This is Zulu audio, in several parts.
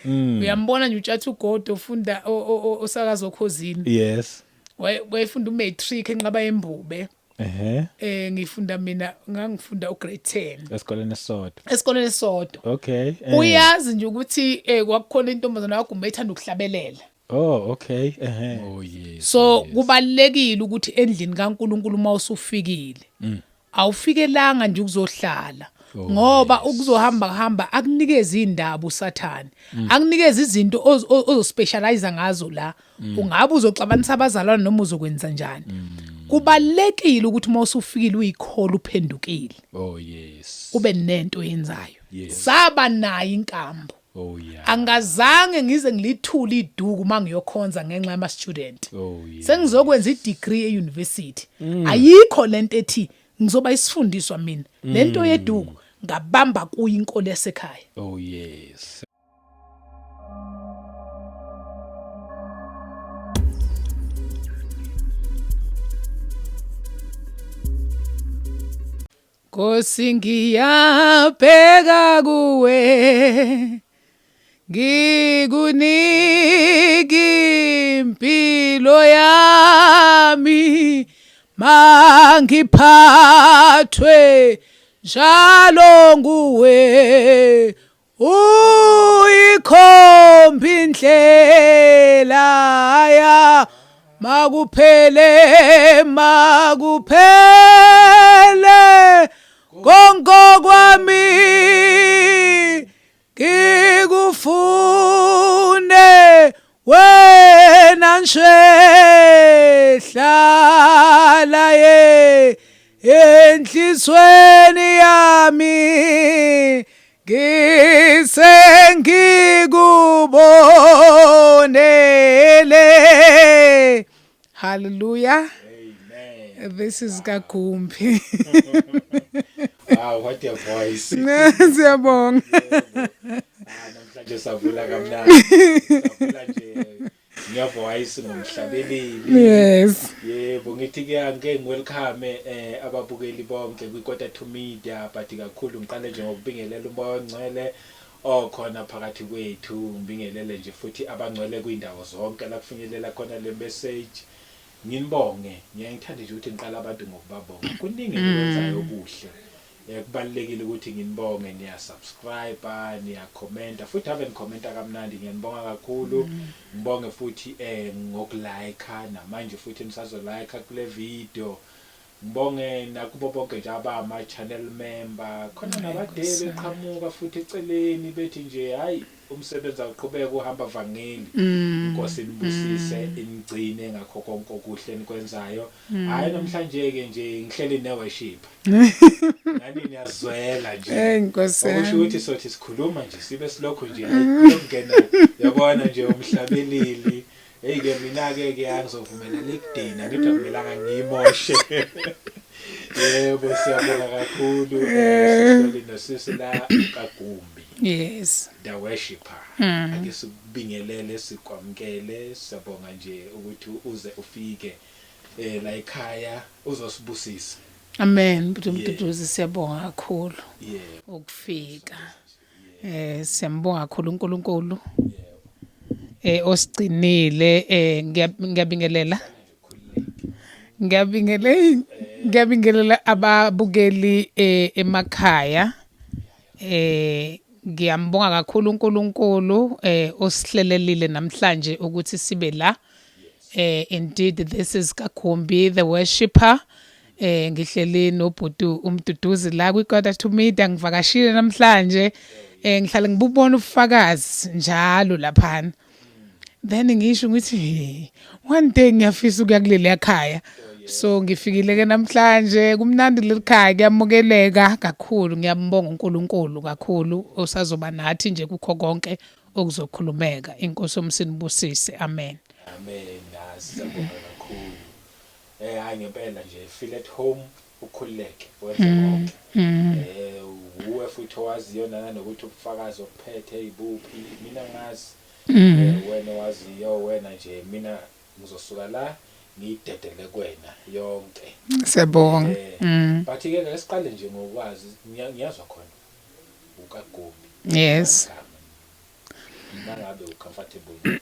uyambona nje utshatha ugodo ufunda osakazo okhosini Yes. wayefunda umatric enqaba yembube ngifunda mina ngangifunda ugrade 10 esikoleni esodwa Okay. uyazi nje ukuthi kwakukhona intombazana yakho ethanda ukuhlabelela Oh, okay. Oh yes. so kubalekile ukuthi endlini kaNkuluNkulu mawusufikile awufikelanga nje ukuzohlala ngoba ukuzohamba akunikeza indaba uSathane akunikeza izinto ozospecialize ngazo la ungabe uzoxabanisa abazalwana noma uzokwenza njani kubalekile ukuthi mawusufikile uyikhola uphendukile Oh yes. ube nento yenzayo Yes. saba nayo inkambo Oh yeah. angazange ngize ngilithule iduku mangiyokhonza ngenxa yama student Oh yes. sengizokwenza idegree euniversity ayikho lento ethi ngizoba isifundiswa mina lento yeduku ngabamba kuyinkolo yasekhaya Oh yes. Nkosi ngiyabheka kuwe ngikuniki impilo yami mangiphathwe njalo nguwe uyikhomba indlela ya makuphele konke kwami ngikufune wena hlala enhlisweni yami ngikubonele hallelujah amen this is Kagumbi Wow, what a voice. siyabonga Namhlanje savula kamnandi. Savula nje ngevoice ngomhlabeleli. yes Yebo ngithi ke welcome ababukeli bonke kwiKota to Media but kakhulu ngiqale nje ngokubingelela umoya ongcwele okhona phakathi kwethu ngibingelele nje futhi abangcwele kwindawo zonke la kufinyelela khona le message. Nginibonge ngiyangithanda nje ukuthi ngiqala abantu ngokubabonga kuningi ekwenzayo okuhle kubalekile ukuthi nginibonge niya subscribe niya comment futhi ave nikhomenta kamnandi ngiyanibonga kakhulu ngibonge futhi ngokulike namanje futhi nisazo like kule video ngibonge nakubo bonke nje abama channel member khona nabadele eqhamuka futhi eceleni bethi nje hayi umsebenzi awuqhubeka uhamba vangeli inkosi nibusise inigcine ngakho konke okuhle nikwenzayo hayi namhlanje ke nje ngihleli ne worship nani niyazwela nje inkosi okusho ukuthi sothi sikhuluma nje sibe silokho nje ayikungena yabona nje umhlabeleli ke mina ke ngiyazovumela lekudina ngithi akumelanga ngiyimoshe yebo siyabonga kakhulu sihleli nosisi la Kagumbi yes the worshipper ake sikubingelele sikwamkele siyabonga nje ukuthi uze ufike la ekhaya uzosibusisa amen mduduzi siyabonga kakhulu yebo ukufika siyambonga kakhulu uNkulunkulu osigcinile ngiyabingelela ababukeli emakhaya ngiyambonga kakhulu uNkulunkulu osihlelelile namhlanje ukuthi sibe la indeed this is Kagumbi the worshipper ngihleli nobhutu umduduzi la kwiKota to Media ngivakashile namhlanje ngihlale ngibubona ubufakazi njalo laphana then ngisho ukuthi one day ngiyafisa ukuya kuleli ekhaya so ngifikile ke namhlanje kumnandi lelikhaya kuyamukeleka kakhulu ngiyambonga uNkulunkulu kakhulu osazoba nathi nje kukho konke okuzokhulumeka inkosi yomsinibusise amen amen siyabonga kakhulu hayi ngempela nje feel at home ukhululeke wenze konke uwe futhi owaziyo nanokuthi ubufakazi ophethe ibuphi mina ngazi wena waziyo wena nje mina ngizosuka la ngidedele kwena yonke siyabonga but ke lesiqale nje ngokwazi ngiyazwa khona uKagumbi yes mangabe ucomfortable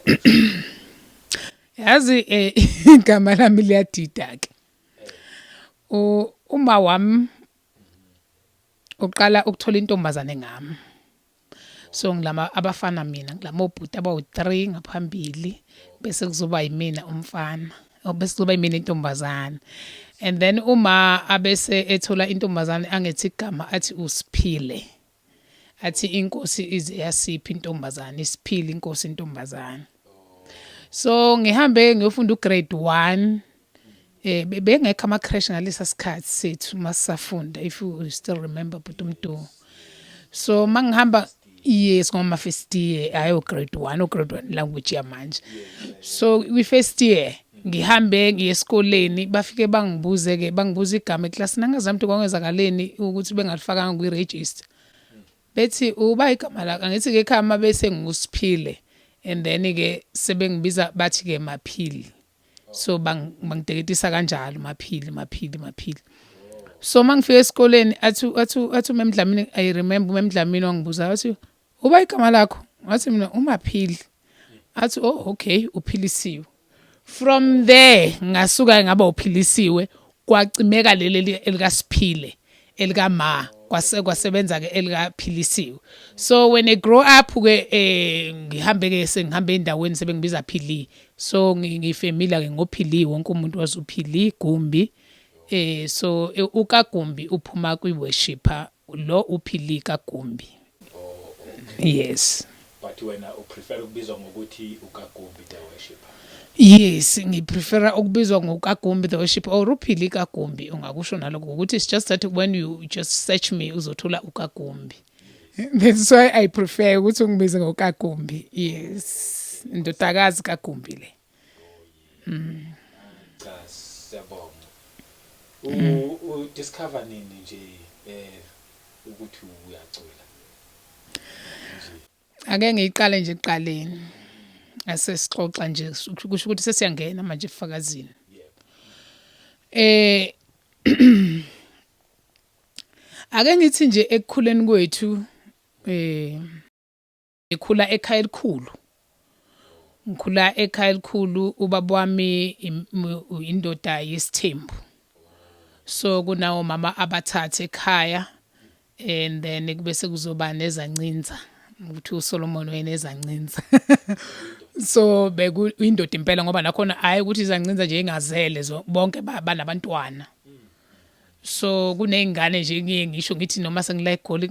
yazi igama lami liyadida ke uma wami uqala ukuthola intombazane ngami so ngilama abafana mina ngilama obhuti abawu3 ngaphambili bese kuzoba yimina umfana bese kuzoba yimina intombazane and then uma abese ethola intombazane angethi igama athi uSiphile athi inkosi ize yasipha intombazane isiphile inkosi intombazane so ngihambe ngiyofunda ugrade 1 bengekho ama crash ngalesa sikhathi sethu masafunda if you still remember but umdu so mangihamba yes ngoma first year ayo grade 1 grade 1 language yamanje so we first year ngihambe ngiye esikoleni bafike bangibuza igama eclass nangazama ukuthi kwangezakaleni ukuthi bengalifakanga kwi register bethi uba igama la ngithi ke ekhaya bese nguSiphile and then ke sebengibiza bathi ke Maphili so bangideketisa kanjalo Maphili so mangifika esikoleni athu memdlamini I remember memdlamini wangibuza wathi uba igama lakho wathi mina uMaphili athi oh okay uphilisiwe from there ngasuka ngaba uphilisiwe kwacimeka leli elikaSiphile elikama kwasebenza ke elikaphilisiwe so when I grow up ke ngihambe endaweni sebengibiza Phili so ngifamila ke ngoPhili wonke umuntu wazuphili Gumbi so ukaGumbi uphuma kwiworshipper lo uPhili kaGumbi yes but wena uprefer ukubizwa ngokuthi ukaGumbi the worshipper yes ngiprefera ukubizwa ngokaGumbi the worshipper or uPhili kaGumbi ungakusho naloko ukuthi it's just that when you just search me uzothola ukaGumbi that's why I prefer ukuthi ungibize ngokaGumbi yes indodakazi kaGumbi le cha siyabonga discover nini nje ukuthi uyacula ake ngiqale nje eqaleni asesixoxa nje kusho ukuthi sesiyangena manje efakazini ake ngithi nje ekukhuleni kwethu ngikhula ekhaya elikhulu ngikhula ekhaya elikhulu ubaba wami indoda yesithembu so kunawo mama abathathu ekhaya and then kubese kuzoba nezancinza ukuthi uSolomon wayenezancinza so bekuyindoda impela ngoba nakhona hayi ukuthi izancinza nje ingazele bonke banabantwana so kuneyingane nje ngiye ngisho ngithi noma sengila igoli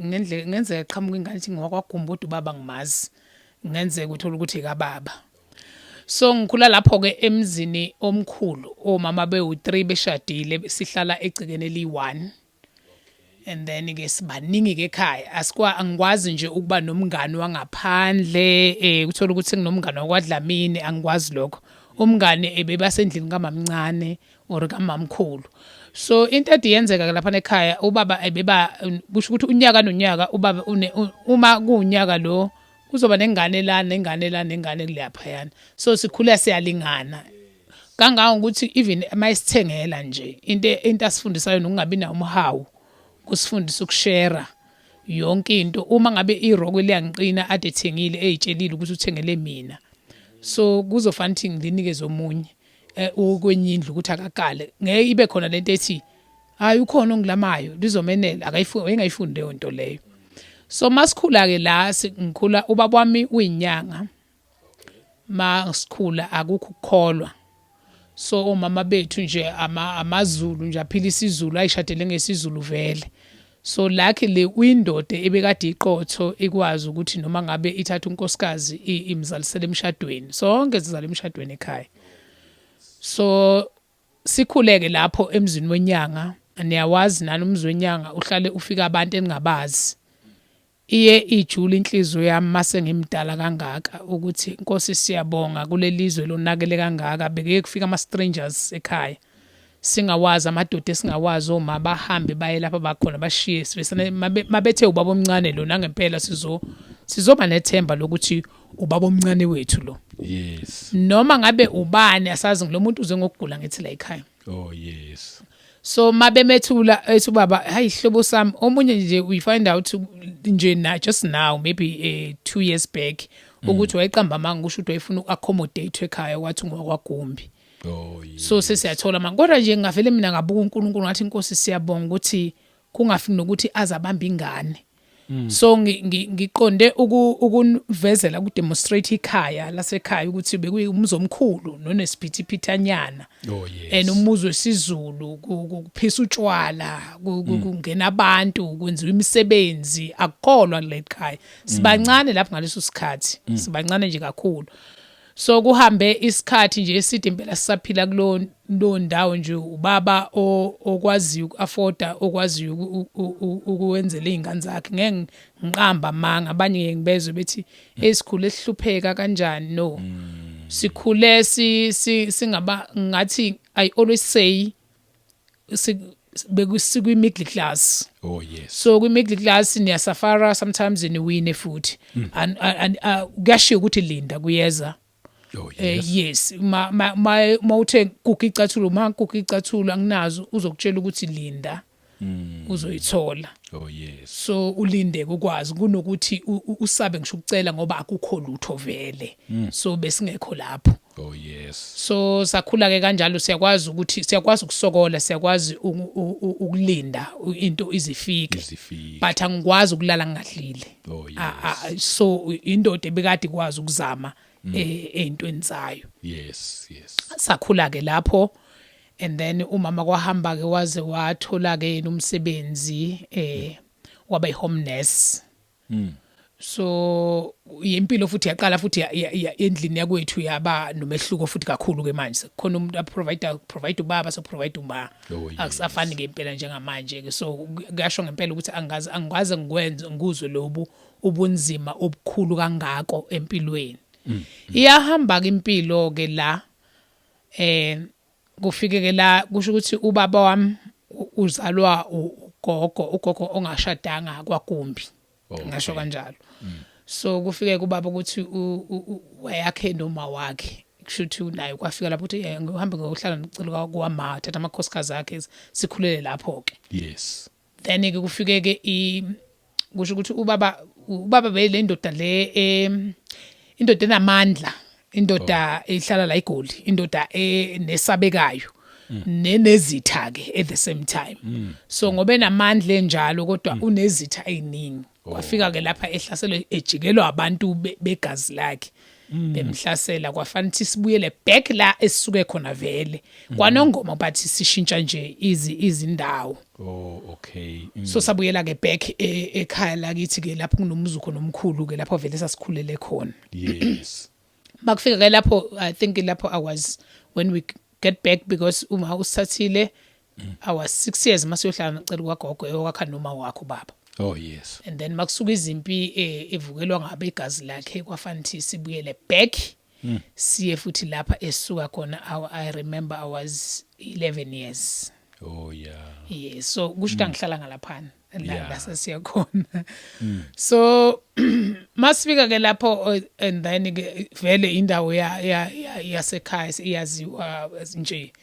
ngenzeka qhamuka ingane ithi ngwakwaGumbi kodwa ubaba ngimazi ngenzeka uthola ukuthi kababa so ngikhula lapho ke emzini omkhulu omama bewu3 beshadile sihlala egcikene li1 and then ke sibaningi ke ekhaya angikwazi nje ukuba nomngane wangaphandle uthola ukuthi nginomngane wakwaDlamini angikwazi lokho umngane ebebasendlini kamamncane or kamamkhulu so into ediyenzeka lapha ekhaya ubaba busho ukuthi unyaka nonyaka ubaba uma kuunyaka lo kuzoba nengane nengane lapha yana so sikhula siyalingana kangaka ukuthi even mayisithengela nje into asifundisayo nokungabi na umhawu kusifundisa ukushare yonke into uma ngabe iroko liyangiqina ade ethengile ezitshelile ukuthi uthengele mina so kuzofana ukuthi nginikeze omunye ukwenye indlu ukuthi akakale ngeke ibe khona lento ethi hayi ukhona ongilamayo lizomenela engayifundi leyo nto leyo so masikhula ke la ngikhula ubaba wami uyinyanga masikhula akukho ukukholwa so omama bethu nje amaZulu nje aphilisa iZulu ayishadele ngesizulu vele so lakhe le uyindoda ebekade iqotho ikwazi ukuthi noma ngabe ithatha unkosikazi imzalisele emshadweni sonke sizala emshadweni ekhaya so sikhuleke lapho emzini wenyanga niyawazi nani umzini wenyanga uhlale ufika abantu engabazi iye ijule inhliziyo yami mase ngimdala kangaka ukuthi inkosi siyabonga kulelizwe lonakele kangaka beke kufika ama strangers ekhaya singawazi amadoda esingawazi oma bahambe baye lapha bakhona bashiye sivesane mabethe ubaba omncane lo nangempela sizoba nethemba lokuthi ubaba omncane wethu lo yes noma ngabe ubani asazi ngilomuntu uze ngokugula ngithi la ekhaya oh yes so mabemethula ethi baba hayi hlobo sami omunye nje we find out nje just now maybe 2 years back ukuthi wayiqamba amanga kusho ukuthi wayefuna uku-accommodate ekhaya wathi ngwakwagumbi. Oh yes. So sesiyathola manje kodwa nje ngavele mina ngabuka uNkulunkulu ngathi inkosi siyabonga ukuthi kungafiki nokuthi azabamba ingane. So ngiqonde ukuvezela ukudemonstrate ikhaya lasekhaya ukuthi bekuyumuzi omkhulu nonesiphithi-phithanyana. Oh yes. And umuzi wesiZulu kuphisa utshwala kungena abantu kwenziwa imisebenzi akukholwa kule khaya. Sibancane lapho ngaleso sikhathi. Sibancane nje kakhulu. So kuhambe isikhathi nje eside impela sisaphila kulo ndawo nje ubaba okwaziyo uku-afforda okwaziyo ukuwenzela izingane zakhe ngeke ngiqamba manga abanye ngibezwe bethi esikhule sihlupheka kanjani no sikhule singaba ngathi I always say bekusikuyi middle class. Oh yes. So kwi middle class niyasafara sometimes niwine futhi and kuyashiya ukuthi linda kuyeza. Oh yes. Yes mawuthe kuka icathulo anginazo uzokutshela ukuthi linda uzoyithola. Oh yes. So ulinde ukwazi kunokuthi usabe ngisho ukucela ngoba akukho lutho vele. So besingekho lapho. Oh yes. So sakhula ke kanjalo siyakwazi ukusokola siyakwazi ukulinda into izifike. But angikwazi ukulala ngadlile. Oh yes. So indoda ebekade ikwazi ukuzama ey'ntweni zayo. Yes. Sakhula ke lapho and then umama kwahamba ke waze wathola ke umsebenzi waba i-home nurse. So impilo futhi yaqala futhi endlini yakwethu yaba nomehluko futhi kakhulu ke manje khona umuntu provide ubaba so provide uma akusafani ke impela njengamanje ke so kuyasho ngempela ukuthi angikaze ngikuzwe lobu ubunzima obukhulu kangako empilweni. Iyahamba ke impilo ke la kufike ke la kusho ukuthi ubaba wami uzalwa ugogo ongashadanga kwaGumbi ngasho kanjalo. So kufike kubaba ukuthi wayakhe noma wakhe kusho ukuthi naye kwafika lapho ukuthi ngihambe ngokuhlala nocela kwama thatha amakhosikazi akhe sikhulele lapho ke. Yes. Then ke kufike ke kusho ukuthi ubaba bele indoda le indoda enamandla indoda ehlala la eGoli indoda nesabekayo nenezitha ke at the same time. So ngoba enamandla enjalo kodwa unezitha eziningi kwafika ke lapha ehlaselwe ejikelwa abantu begazi lakhe bemhlasela kwafanele ukuthi sibuyele back la esisuke khona vele kwanongoma bathi sishintsha nje izindawo. Oh okay. So sabuyela ke back ekhaya lakithi ke lapho kunomuzi khona omkhulu ke lapho vele sasikhulele khona. Yes. Bakufika ke lapho I think lapho I was when we get back because uma usathathile I was 6 years masiyohlala nocela kwagogo ewakha noma wakho baba. Oh yes. And then makusuka izimpi evukelwa ngabe igazi lakhe kwafanele ukuthi sibuyele back siye futhi lapha esuka khona. I remember I was 11 years. Oh yeah. Yes, so kusho ngihlala ngalaphana la sesiya khona. So masifika ke lapho and then ke vele indawo yasekhaya iyaziwa nje.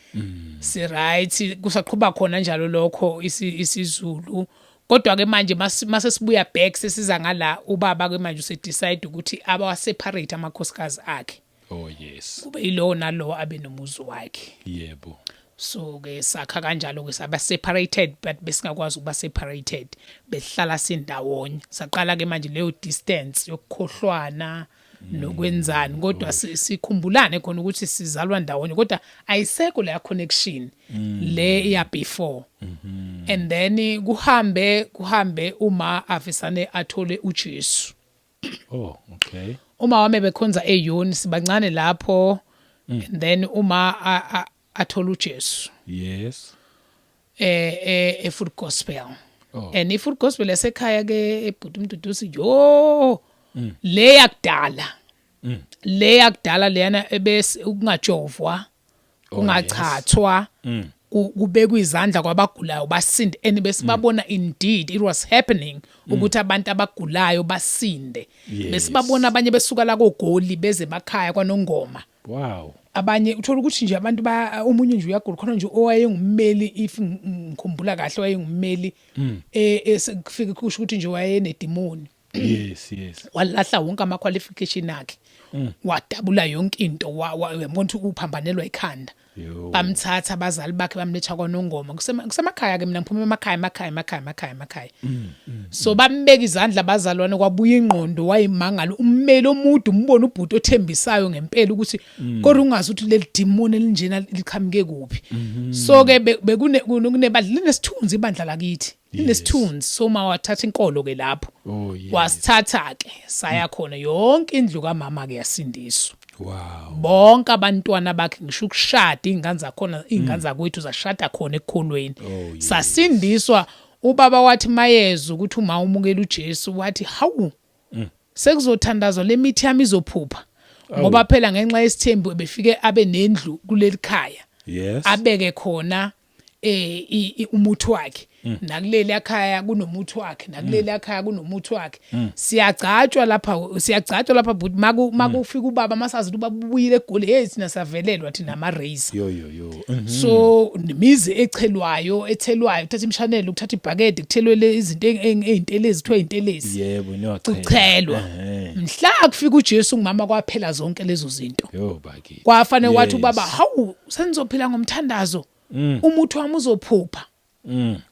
Si right kusaqhubha khona njalo lokho isiZulu. Kodwa ke manje mase sibuya back sesiza ngala ubaba ke manje usedecide ukuthi abawa separate amakhosikazi akhe. Oh yes. Kube yilo nalo abe nomuzi wakhe. Yebo. So ke sakha kanjalo ke saba separated but besingakwazi ukuba separated behlala sindawonye. Saqala ke manje leyo distance yokukhohlwana nokwenzani kodwa sikhumbulane khona ukuthi sizalwa ndawonye kodwa ayisekho leya connection le ya before. And then kuhambe uma afisane athole uJesu. Oh okay. Uma wame bekhonza eYoni sibancane lapho and then uma athola uJesu. Yes. Full gospel. And ifull gospel esekhaya ke ebhuti umduduzi yo le yakudala leyana ebese ukungajovwa kungachathwa kubekwa izandla kwabagulayo basinde and besibabona indeed it was happening ukuthi abantu abagulayo basinde. Besibabona abanye besuka la koGoli beze emakhaya kwanongoma. Wow. Abanye uthola ukuthi nje abantu omunye nje uyagula khona nje owayengummeli if ngikhumbula kahle wayengummeli esekufika kusho ukuthi nje wayenedemoni yes walahla wonke ama qualification akhe wadabula yonke into yabona ukuthi uphambanelwa ikhanda yo bamthatha abazali bakhe bamletha kwaNongoma kusemakhaya ke mina ngiphuma emakhaya so bambeka izandla abazalwane kwabuya ingqondo wayimangala ummeli omude umbona ubhuti othembisayo ngempela ukuthi kodwa ungazi ukuthi leli demon elinjena liqhamuke kuphi so ke kunebandla linesithunzi ibandla lakithi linesithunzi so mawathatha inkolo ke lapho wasithatha ke saya khona yonke indlu kaMama ke yasindiswa. Wow. Bonke abantwana bakhe ngisho ukushada ingane zakhona ingane zakwethu zashada khona ekukholweni. Sasindiswa ubaba wathi mayezo ukuthi uma umukela uJesu wathi hawu sekuzothandazwa lemithi yami izophupha ngoba phela ngenxa yesithembu ebefike abe nendlu kuleli khaya. Yes. Abeke khona umuthi wakhe nakuleli ekhaya kunomuthi wakhe nakuleli ekhaya kunomuthi wakhe siyagcatshwa lapha but makufika ubaba masazi ukuthi babuyile egoli hey sina savelelwa thina ama race yo so nemizi echelwayo uthatha imshanelo ukuthatha ibhakede kuthelwele izinto ezintelezi kuthiwa intelezi yebo kuchelwa mhla kufika uJesu ngumama kwaphela zonke lezo zinto yo baki kwafanele wathi ubaba hawu senizophila ngomthandazo umuthi wami uzophupha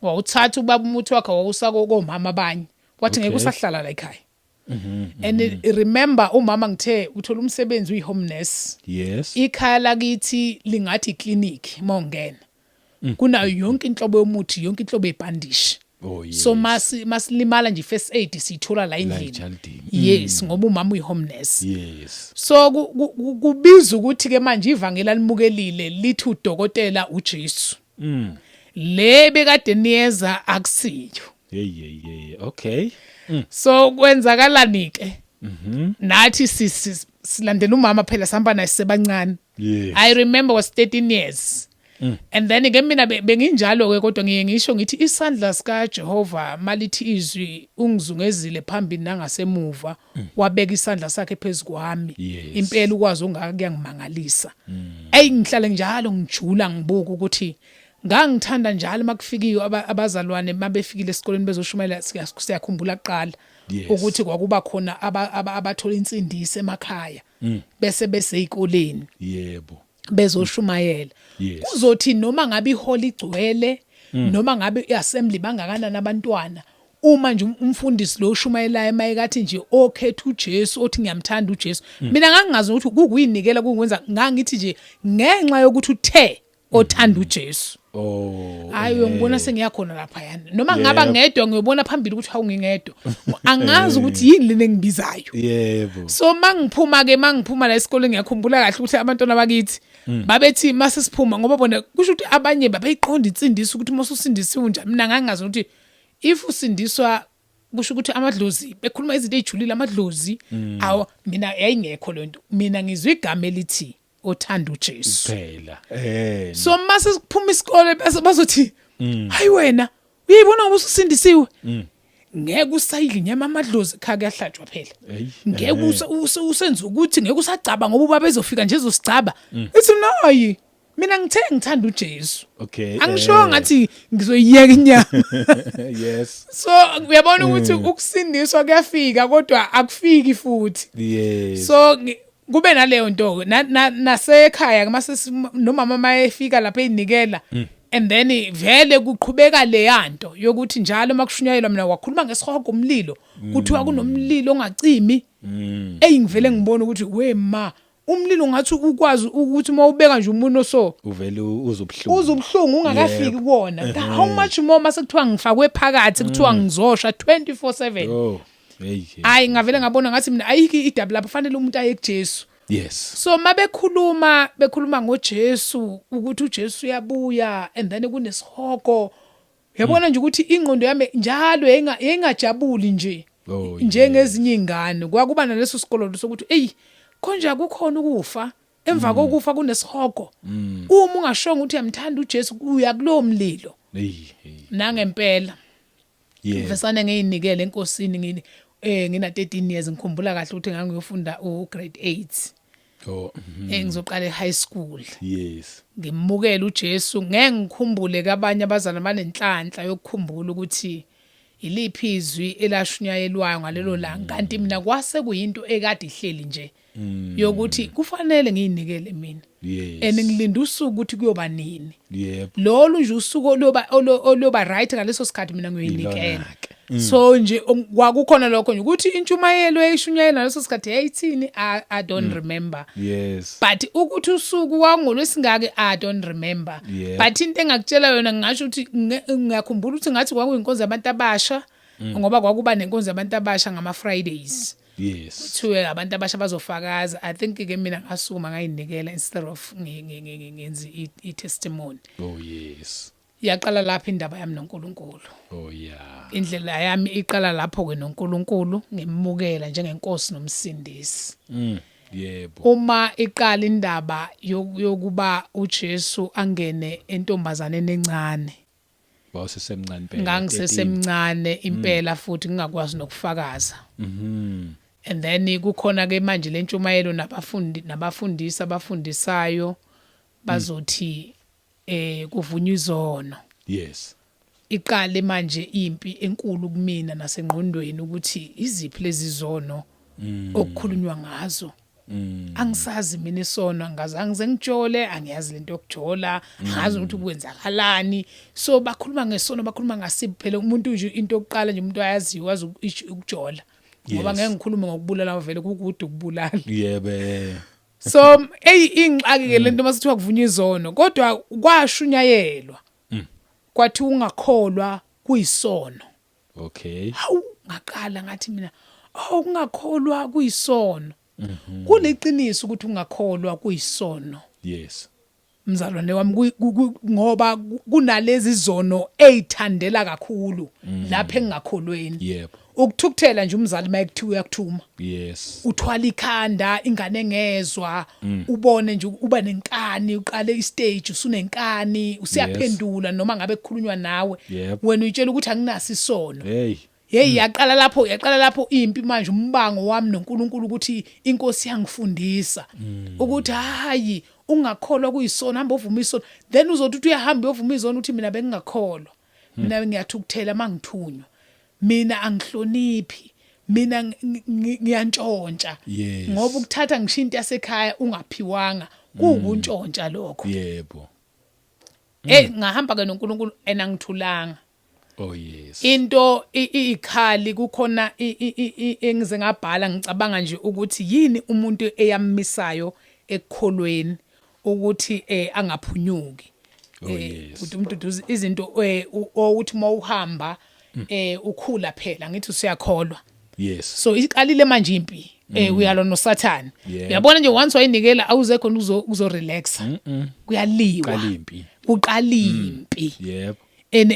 wawuthatha ubaba umuthi wakhe wawusaka komama abanye wathi ngeke usahlala la ekhaya and remember umama ngithe uthola umsebenzi uyi-home nurse yes ikhaya lakithi lingathi iclinic mawungena kunayo yonke inhlobo yomuthi yonke inhlobo yebhandishi so masilimala nje first aid sithola la endlini yes ngoba umama uyi-home nurse yes so kubiza ukuthi ke manje ivangela limukelile lithi udokotela uJesu le bekade niyeza akusiyo okay so kwenzakalani ke nathi silandela umama phela sihamba naye sebancane I remember was 13 years and then ke mina benginjalo ke kodwa ngiye ngisho ngithi isandla sika Jehova malithi izwi ungizungezile phambili nangasemuva wabeka isandla sakhe phezukwami impela ukwazi ungakuyangimangalisa ngihlale njalo ngijula ngibuka ukuthi ngangithanda njalo makufikiyo abazalwane mabefikile esikoleni bezoshumayela siyakhumbula kuqala ukuthi kwakuba khona abathola insindiso emakhaya bese ezikoleni yebo bezoshumayela kuzothi noma ngabe iholi igcwele noma ngabe iAssembly bangakanani abantwana uma nje umfundisi lo oshumayelayo emayegathi nje okhetha uJesu othi ngiyamthanda uJesu mina ngangingazi ukuthi kukuyinikela kungwenza ngangithi nje ngenxa yokuthi uthe othanda uJesu hayi ngibona sengiyakhona lapha yana noma ngaba ngedwa ngiyobona phambili ukuthi hawu ngingedwa angazi ukuthi yini lene ngibizayo yebo so mangiphuma la esikoleni ngiyakhumbula kahle ukuthi abantwana bakithi babethi mase siphuma ngoba bona kusho ukuthi abanye babeyiqonda insindiso ukuthi mase usindisiwe nje mina ngangazi ukuthi if usindiswa kusho ukuthi amadlozi bekhuluma izinto ezijulile amadlozi mina yayingekho lento mina ngizwe igama elithi othanda uJesu phela so mase siphuma isikole bese bazothi hayi wena uyibona ngoba ususindisiwe ngeke usayidla inyama amadlozi khaya kuyahlatshwa phela ngeke usenza ukuthi ngeke usagcaba ngoba ubaba ezofika nje ezosicaba ithi nayi mina ngithe ngithanda uJesu okay angisho ngathi ngizoyiyeka inyama yes so uyabona ukuthi ukusindiswa kuyafika kodwa akufiki futhi yes so kube naleyo nto nasekhaya mase nomama mayefika lapha eyinikela and then vele kuqhubeka le yanto yokuthi njalo makushunyayelwa mina wakhuluma ngesihogo umlilo kuthiwa kunomlilo ongacimi ngivele ngibona ukuthi we ma umlilo ngathi ukwazi ukuthi mawubeka nje umuntu so uvele uzobuhlungu ungakafiki kuona how much more mase kuthiwa ngifakwe phakathi kuthiwa ngizosha 24/7 hayi ngavele ngabona ngathi mina ayiki idouble lapha fanele umuntu aye kuJesu yes so bekhuluma ngoJesu ukuthi uJesu uyabuya and then kunesihogo yabona nje ukuthi ingqondo yami njalo engajabuli nje njengezinye izingane kwakuba naleso sikolo sokuthi konje kukhona ukufa emva kokufa kunesihogo uma ungashonga ukuthi uyamthanda uJesu uya kulowo mlilo nangempela mfesane ngiyinikele enkosini ngina 13 years ngikhumbula kahle ukuthi ngangiyofunda grade 8 ngizoqala high school yes ngimukela uJesu ngeke ngikhumbule kabanye abazana banenhlanhla yokukhumbula ukuthi iliphizwi elashunyayelwayo ngalelo langa kanti mina kwase kuyinto ekade ihleli nje yokuthi kufanele ngiyinikele mina Yes. ngilinde usuku ukuthi kuyoba nini Yep. lolu nje usuku oloba right ngaleso sikhathi mina ngiyinikela Ilona-ke. so nje kwakukhona lokho nje ukuthi intshumayelo eyishunyayela ngaleso sikhathi yayithini I don't remember Yes. but ukuthi usuku kwangolwesingake I don't remember Yeah. but into engakutshela yona ngingasho ukuthi ngiyakhumbula ukuthi ngathi kwakuyinkonzo yabantu abasha ngoba kwakuba nenkonzo yabantu abasha ngama Fridays Yes. kuthiwe abantu abasha bazofakaza I think ke mina ngasukuma ngayinikela instead of ngenzi i-testimony Oh yes. yaqala lapha indaba yami noNkulunkulu Oh yeah. indlela yami iqala lapho ke noNkulunkulu ngimukela njengenkosi nomsindisi Yebo. uma iqala indaba yokuba uJesu angene entombazaneni encane Wawusesemncane phela. ngangisesemncane impela futhi ngingakwazi nokufakaza and then kukhona ke manje lentshumayelo nabafundisi abafundisayo bazothi kuvunywa izono Yes. iqale manje impi enkulu kumina nasengqondweni ukuthi iziphi lezi zono okukhulunywa ngazo angisazi mina isono angazange ngitshole angiyazi lento yokujola ngazi ukuthi kwenzakalani so bakhuluma ngesono bakhuluma ngasiphi phela umuntu nje into yokuqala nje umuntu ayaziyo wazi ukujola ngoba ngeke ngikhulume ngokubulala vele kukude ukubulala Yebe. so ingxaki ke lento masithiwa kuvunywa izono kodwa kwashunyayelwa kwathi ungakholwa kuyisono Okay. hawu ngaqala ngathi mina ungakholwa kuyisono kuliqiniso ukuthi ungakholwa kuyisono Yes. mzalwane wami ngoba kunalezi zono ezithandela kakhulu lapha engakholweni Yep. ukuthukuthela nje umzali mayekuthiwa uyakuthuma Yes. uthwala ikhanda ingane engezwa ubone nje uba nenkani uqale istage usunenkani usiyaphendula noma ngabe kukhulunywa nawe Yep. wena uyitshela ukuthi anginaso isono Hey. yaqala lapho impi manje umbango wami noNkulunkulu ukuthi inkosi yangifundisa ukuthi hayi ungakholwa kuyisono hamba uvuma isono then uzothi uthi uyahamba uyovuma izono uthi mina bengingakholwa mina ngiyathukuthela mangithunywa mina angihloniphi mina ngiyantshontsha Yes. ngoba ukuthatha ngishinto yasekhaya ungaphiwanga kuukuntshontsha lokho Yebo. ngahamba ke noNkulunkulu enangithulanga Oh yes. into ikhali kukhona engize ngabhala ngicabanga nje ukuthi yini umuntu eyammisayo ekukholweni ukuthi angaphunyuki yes. ukuthi umuntu izinto ukuthi mawuhamba ukhula phela ngithi usiyakholwa Yes. so iqalile manje impi uyalwa noSathane Yeah. uyabona nje once wayinikela awuze khona uzo relaxa kuyaliwa Qalimpi. uqala impi Yep.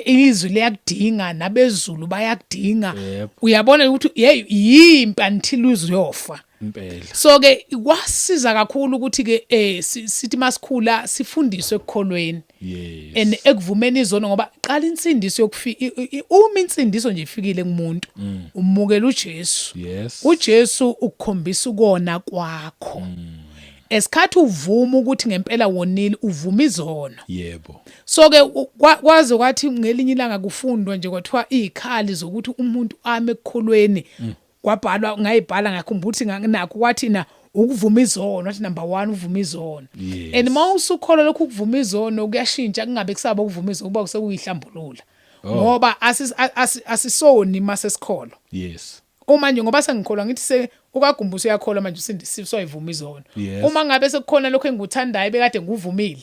izwi liyakudinga nabezulu bayakudinga Yep. uyabona ukuthi yimpi until uzofa Impela. so ke kwasiza kakhulu ukuthi ke sithi masikhula sifundiswe ekukholweni Yes. and ekuvumeni izono ngoba qala insindiso yokufika uma insindiso nje ifikile kumuntu umukela uJesu Yes. uJesu ukukhombisa ukona kwakho esikhathi uvuma ukuthi ngempela wonile uvuma izono Yebo. so ke kwaze kwathi ngelinye ilanga kufundwa nje kwathiwa izikhali zokuthi umuntu ame ekukholweni kwabhalwa ngayibhala ngakhumbula ukuthi nakho kwathi na ukuvuma izono wathi number 1 uvuma izono Yes. and mawusukholwa lokhu ukuvuma izono kuyashintsha kungabe kusaba ukuvuma izono kuba sekuyihlambulula ngoba asisoni mase sikholwa Yes. uma nje ngoba sengikholwa ngithi ukagumbuso uyakholwa manje usindiswa ivuma izono Yes. uma ngabe sekukhona lokho engikuthandayo bekade ngivumile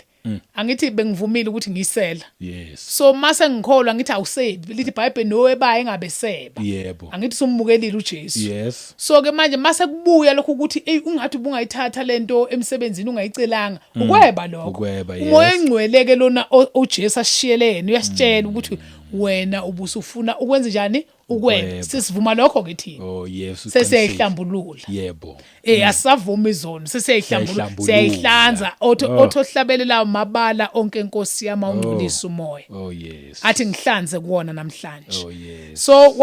angithi bengivumile ukuthi ngiyisela Yes. so mase ngikholwa ngithi awusebi lithi iBhayibheli nowebaye engabeseba Yebo. angithi sumbukelile uJesu Yes. so ke manje mase kubuya lokho ukuthi ungathi ubungayithatha lento emsebenzini ungayicelanga ukweba lokho Ukweba, yes. umoya engcweleke lona uJesu asishiyelene uyasitshela ukuthi wena ubusufuna ukwenza njani ukweba Ukweba. sisivuma lokho ke thina Oh yes. sesiyayihlambulula Yebo. asavuma izono sesiyayihlambulula Siyayihlambulula. siyayihlanza othohlabelela mabala onke inkosi yami ungcolisa umoya Oh yes. athi ngihlanze kuwona namhlanje Oh yes. so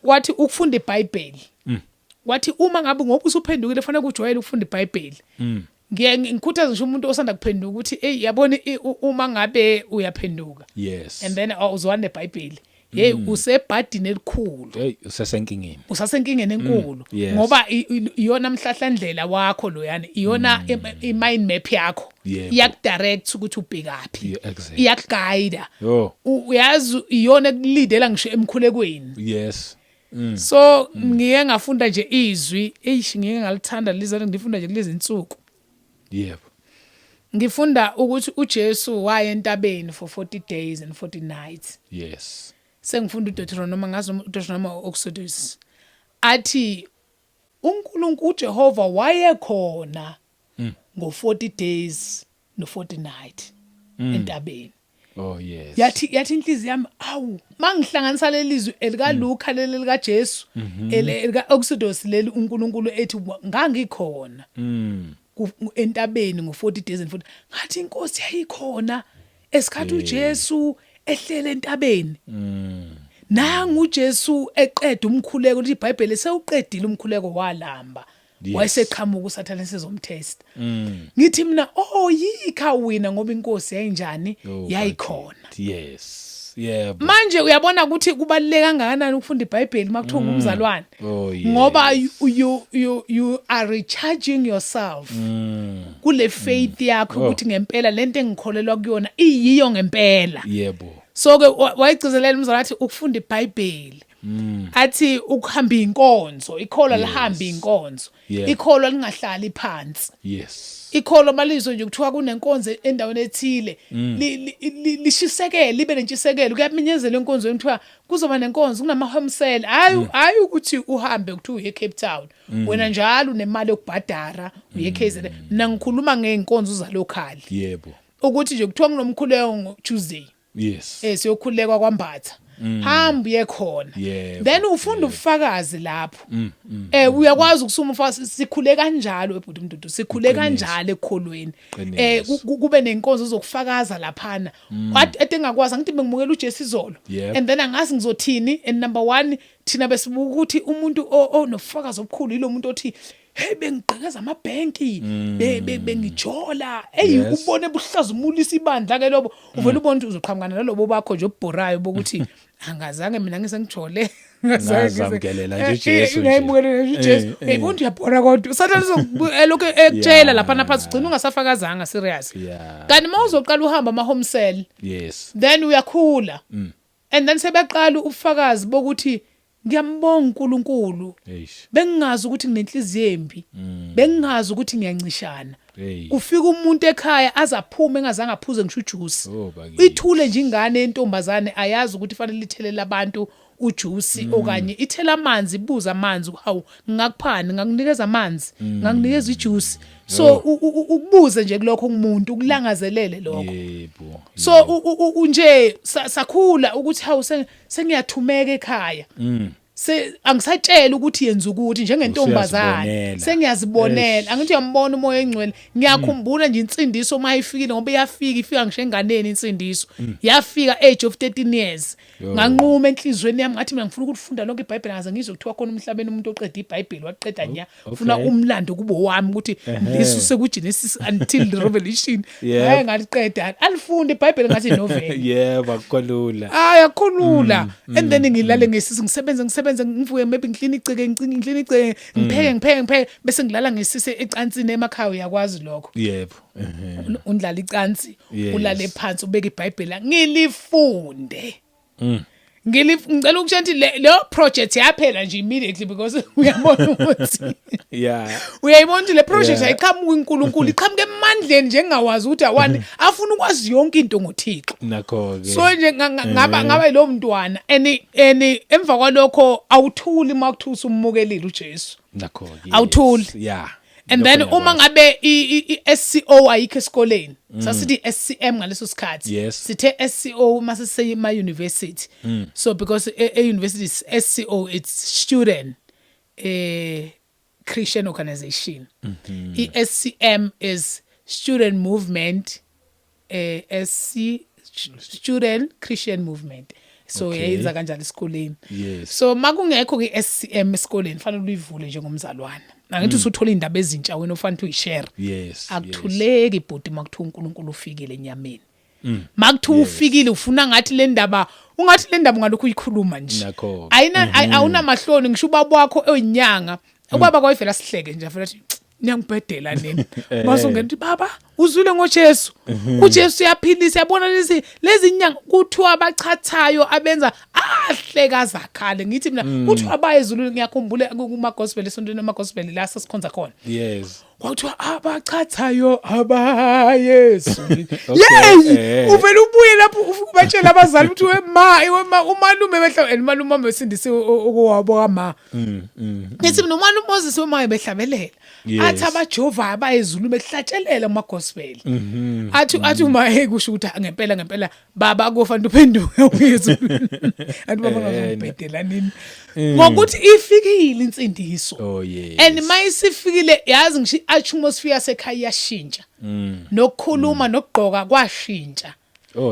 wathi ukufunda iBhayibheli wathi uma ngabe ngoba usuphendukile fanele kujwayele ukufunda iBhayibheli ngikhuthaza nje umuntu osanda kuphenduka ukuthi yabona uma ngabe uyaphenduka Yes. and then uzwana neBhayibheli hey usebhadini elikhulu hey usesenkingeni usasenkingeni enkulu Yes. ngoba iyona mhlahlandlela wakho lo yani iyona i-mind map yakho Yebo. iyakudirect ukuthi ubhekaphi Yeah, exactly. iyakuguide Yo. uyazi iyona ekulidela ngisho emkhulekweni Yes. so ngike ngafunda nje izwi ngike ngalithanda lizana ngifunda nje kulezi insuku Yebo. ngifunda ukuthi uJesu waya entabeni for 40 days and 40 nights Yes. sengifunda uDeuteronomy ngazo uDeuteronomy Exodus athi uNkulunkulu uJehova wayekhona ngo40 days no40 night entabeni Oh yes. yathi inhliziyo yami awu mangihlanganisa lelizwi elika Luka lelika Jesu elika Exodus leli uNkulunkulu ethi ngangikhona entabeni ngo40 days and 40 ngathi inkosi yayikhona esikhathi uJesu ehlele entabeni nangu uJesu eqeda umkhuleko ukuthi iBhayibheli sewuqedile umkhuleko walamba Yes. wayeseqhamuka uSathane sezomtest ngithi mina yikha wina ngoba inkosi yayinjani Oh, yayikhona Yes. Yebo. manje uyabona ukuthi kubaluleke kangakanani ukufunda iBhayibheli makuthiwa ngumzalwane Oh yes. ngoba you are recharging yourself kule faith yakho ukuthi ngempela lento engikholelwa kuyona iyiyo ngempela Yebo. so ke wayigcizelela umzala athi ukufunda iBhayibheli athi ukuhamba inkonzo ikholwa lihamba inkonzo Yeah. ikholwa lingahlali phansi Yes. ikholwa malizwe nje kuthiwa kunenkonzo endaweni ethile lishisekele libe nentshisekelo kuyaminyezela enkonzweni kuthiwa kuzoba nenkonzo kunamahomsela hayi ukuthi uhambe kuthiwa uye Cape Town wena njalo unemali yokubhadara uye KZN mina ngikhuluma ngeenkonzo zalokhali Yebo. ukuthi nje kuthiwa kunomkhuleko ngo-Tuesday Yes. siyokhulekwa kwambatha hamba uye khona Yebo, then ufunda ubufakazi lapho uyakwazi ukusuma ufakazi sikhule kanjalo ebhuti mdudu sikhule kanjalo ekholweni Qiniso. kube nenkonzo zokufakaza laphana ade ngakwazi ngithi bengimukela uJesu izolo Yep. and then angazi ngizothini and number 1 thina besibuka ukuthi umuntu onofakazi obukhulu yilo muntu othi hey bengigqekeza amabhenki bengijola hey Yes. ubone buhlazumulisa ibandla ke lobo uvela ubona ukuthi uzoqhamukana nalobo bakho nje obhorayo bokuthi angazange mina ngisengijole Ngazamkelela nje uJesu nje. ngayimukelela nje uJesu hey bonke uyabhora kodwa usathane lokho ekutshela lapha naphansi ugcina ungasafakazanga serious Yeah. kanti mawuzoqala uhamba ama home cell Yes. then uyakhula and then sebeqala ubufakazi bokuthi ngiyambonga uNkulunkulu Eish. bengingazi ukuthi nginenhliziyo embi bengingazi ukuthi ngiyancishana Hey. kufika umuntu ekhaya azaphume engazange aphuze ngisho ujuice Oh bakithi. ithule nje ingane yentombazane ayazi ukuthi fanele lithelele abantu ujuice okanye ithela amanzi ibuza amanzi hawu ngakuphani ngakunikeza amanzi ngakunikeza ijuice so ukubuze nje kulokho umuntu ukulangazelele lokho Yebo. so nje sakhula ukuthi hawu sengiyathumeka ekhaya angisatshela ukuthi yenza ukuthi njengentombazane Usiyazibonela. sengiyazibonela angithi uyambona umoya engcwele ngiyakhumbula nje insindiso mayifikile ngoba ifika ngisho enganeni insindiso yafika age of 13 years nganquma enhlizweni yami ngathi mina ngifuna ukufunda lonke iBhayibheli ngaze ngizwe kuthiwa khona umhlabeni umuntu oqeda iBhayibheli waqeda nya ufuna umlando kubo wami ukuthi lisuse kuGenesis until the Revelation hayi ngaliqeda alifunde iBhayibheli ngathi novel Yebo akolula. ayakhulula and then ngilale ngesisi ngisebenze ngivuke maybe ngiklini iceke ngipheke bese ngilala ngesisi ecansini emakhaya uyakwazi lokho Yebo. undlala icansi Yes. ulale phansi ubeka iBhayibheli ngilifunde ngicela ukushenti le project yaphela nje immediately because uyabona ukuthi Yeah. uyayibona ukuthi le project Yeah. ayiqhamuka uNkulunkulu iqhamuka emandleni nje engawazi ukuthi awani afuna ukwazi yonke into ngoThixo Nakho ke. so nje ngaba lo mntwana emva kwalokho awuthuli makuthusa ummukelile uJesu Nakho ke. Awuthuli. Yeah. and then Lokho uma ngiyakwazi. ngabe iSCO ayikho esikoleni sasithi SCM ngaleso sikhathi Yes. sithe SCO mase seyima university so because a university is SCO it's student Christian organization SCM is student movement student Christian movement so Okay. yayenza kanjalo esikoleni Yes. so makungekho ke SCM esikoleni fanele uyivule njengomzalwane angithi usuthola indaba ezintsha wena ofanele uyishare Yes. akuthuleki ibhodi makuthiwa uNkulunkulu ufikile enyameni makuthiwa ufikile ufuna ngathi le ndaba ungathi le ndaba ngalokho uyikhuluma nje awuna mahloni ngisho ubaba wakho oyinyanga ubaba kwayivela sihleke nje afela athi niyangibhedela nini mase ungena uthi baba uzwile ngoJesu uJesu uyaphilisa yabona lezi nyanga kuthiwa abachathayo abenza ahleka zakhale ngithi mina kuthiwa abayezulu ngiyakhumbula kuma gospel esontweni ama gospel la sasikhonza khona yes kwathiwa abachathayo abayesu yey uvela ubuye lapho ufika batshela abazali ukuthi umalume behla malume besindisiwe okwabo kama ngithi mina umalume Moses wemaye behlabelela athi abajova abayezulu behlatshelela kuma gospel athi uma kusho ukuthi ngempela baba kufanele uphenduke uyezulu anti baba ngabhedela nini ngokuthi ifikile insindiso and mayisifikile yazi ngisho atmosphere sekhaya yashintsha nokukhuluma nokugqoka kwashintsha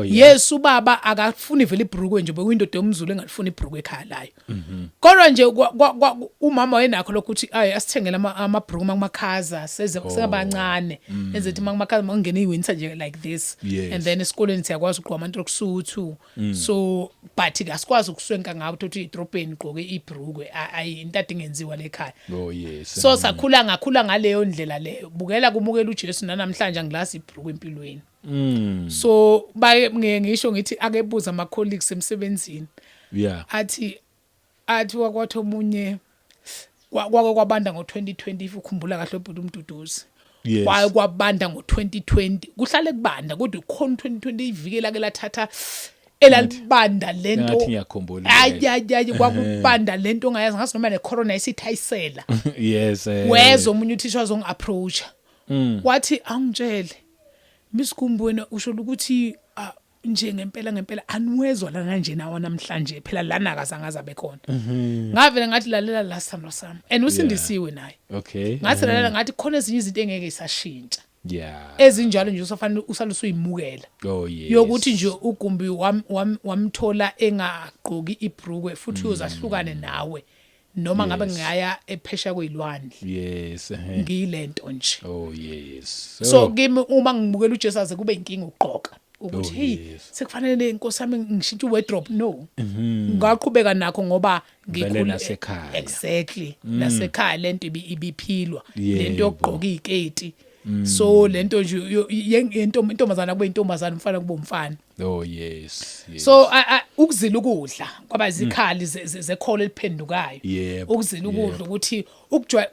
Yesu baba akafuni vele ibhrukwe nje bekuyindoda yomzulu engalifuni ibhrukwe ekhaya layo kodwa nje umama wenakho lokuthi asithengele amabhruku makumakhaza sebancane enzethi makumakhaza makungena iwinter nje like this and then esikoleni siyakwazi ukugqoka amanto okusuthu so but asikwazi ukuswenka ngabo ukuthi idropeni igqoke ibhrukwe ayinto ingenziwa lekhaya so ngakhula ngaleyo ndlela leyo bukela kumukela uJesu namhlanje angilasi ibhrukwe empilweni so ngisho ngithi akebuza ama colleagues emsebenzini athi wakwathi omunye kwabanda ngo2020 if ukhumbula kahle ubhuti uMduduzi kwabanda ngo2020 kuhlale kubanda kodwa ikhona 2020 ivikela ke lathatha elalibanda lento ngathi ngiyakhumbula kwakubanda lento ongayazi ngathi noma necorona isithayisela yes wezwe umunye uthisha wazongi-approach wathi angitshele Misikumbona usho ukuthi nje ngempela aniwezwa lana nje nawo namhlanje phela lana akazangaza bekhona ngavela ngathi lalela la sithando sami and usindisiwe naye ngathi lalela ngathi khona ezinye izinto engeke isashintsha ezinjalo nje usafanele usalusuyimukela yokuthi nje ugumbi wamthola engagqoki ibhrukwe futhi uyozahlukane nawe noma ngabe ngaya ephesha kwezilwandle ngilento nje so kimi uma ngibukela uJesu aze kube inkinga ukugqoka ukuthi hey sekufanele inkosi yami ngishintshe wardrobe no ngaqhubeka nakho ngoba ngikhule nasekhaya exactly nasekhaya lento ibiphilwa lento yokugqoka iziketi so lento nje intombazana kube intombazana umfana kube umfana so ukuzila ukudla kwaba izikhali zekholo eliphendukayo ukuzila ukudla ukuthi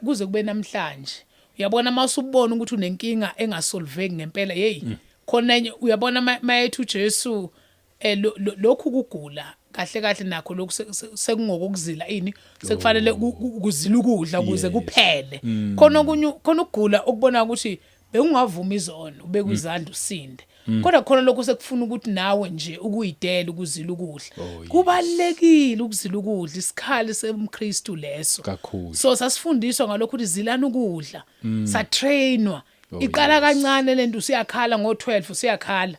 kuze kube namhlanje uyabona masubona ukuthi unenkinga engasolveki ngempela hey khona enye uyabona mayethu uJesu lokhu kugula kahle nakho lokhu sekungokuzila ini sekufanele ukuzila ukudla ukuze kuphele khona ukugula okubona ukuthi bekungavuma izono ubeka izandla usinde kodwa khona lokho sekufuna ukuthi nawe nje ukuyidela ukuzila ukudla kubalekile ukuzila ukudla isikhali semKristu leso so sasifundiswa ngalokho ukuthi zilana ukudla satrainwa iqala kancane lento usiyakhala ngo12 usiyakhala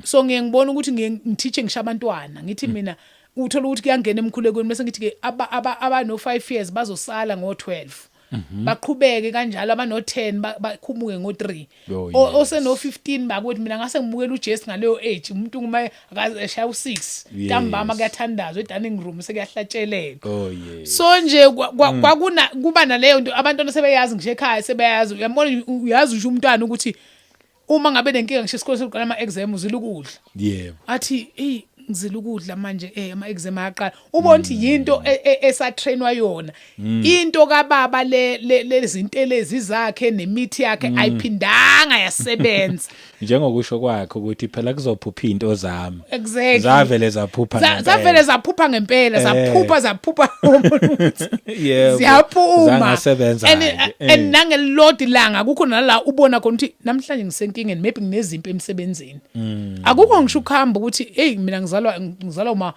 so ngiyengibona ukuthi ngithiche ngisha abantwana ngithi mina uthola ukuthi kuyangena emkhulekweni bese ngithi ke aba no 5 years bazosala ngo12 baqhubeke kanjalo aba no 10 bakhumuke ngo3 ose no 15 bakuthi mina ngase ngimukela uJesu ngaleyo age umuntu uma akashaya u6 ntambama kuyathandazwa eDining room sekuyahlatsheleka so nje kwakuna kuba naleyo nto abantwana sebeyazi ngisho ekhaya sebeyazi uyabona uyazi nje umntwana ukuthi uma ngabe lenkinga ngisho isikole sokuqala ama exam uzila ukudla athi hey ngizila ukudla manje ama exam ayaqala ubona ukuthi yinto esatrainwa yona into kaBaba lezinto lezi zakhe nemithi yakhe ayiphindanga yasebenza njengokusho kwakhe ukuthi phela kuzophupha into zami exactly zavele zaphupha ngempela zaphupha ziyaphuma and nangelodi langa akukho nala ubona khona ukuthi namhlanje ngisenkingeni maybe nginezimpi emsebenzini akukho ngisho ukuhamba ukuthi hey mina ngizalwa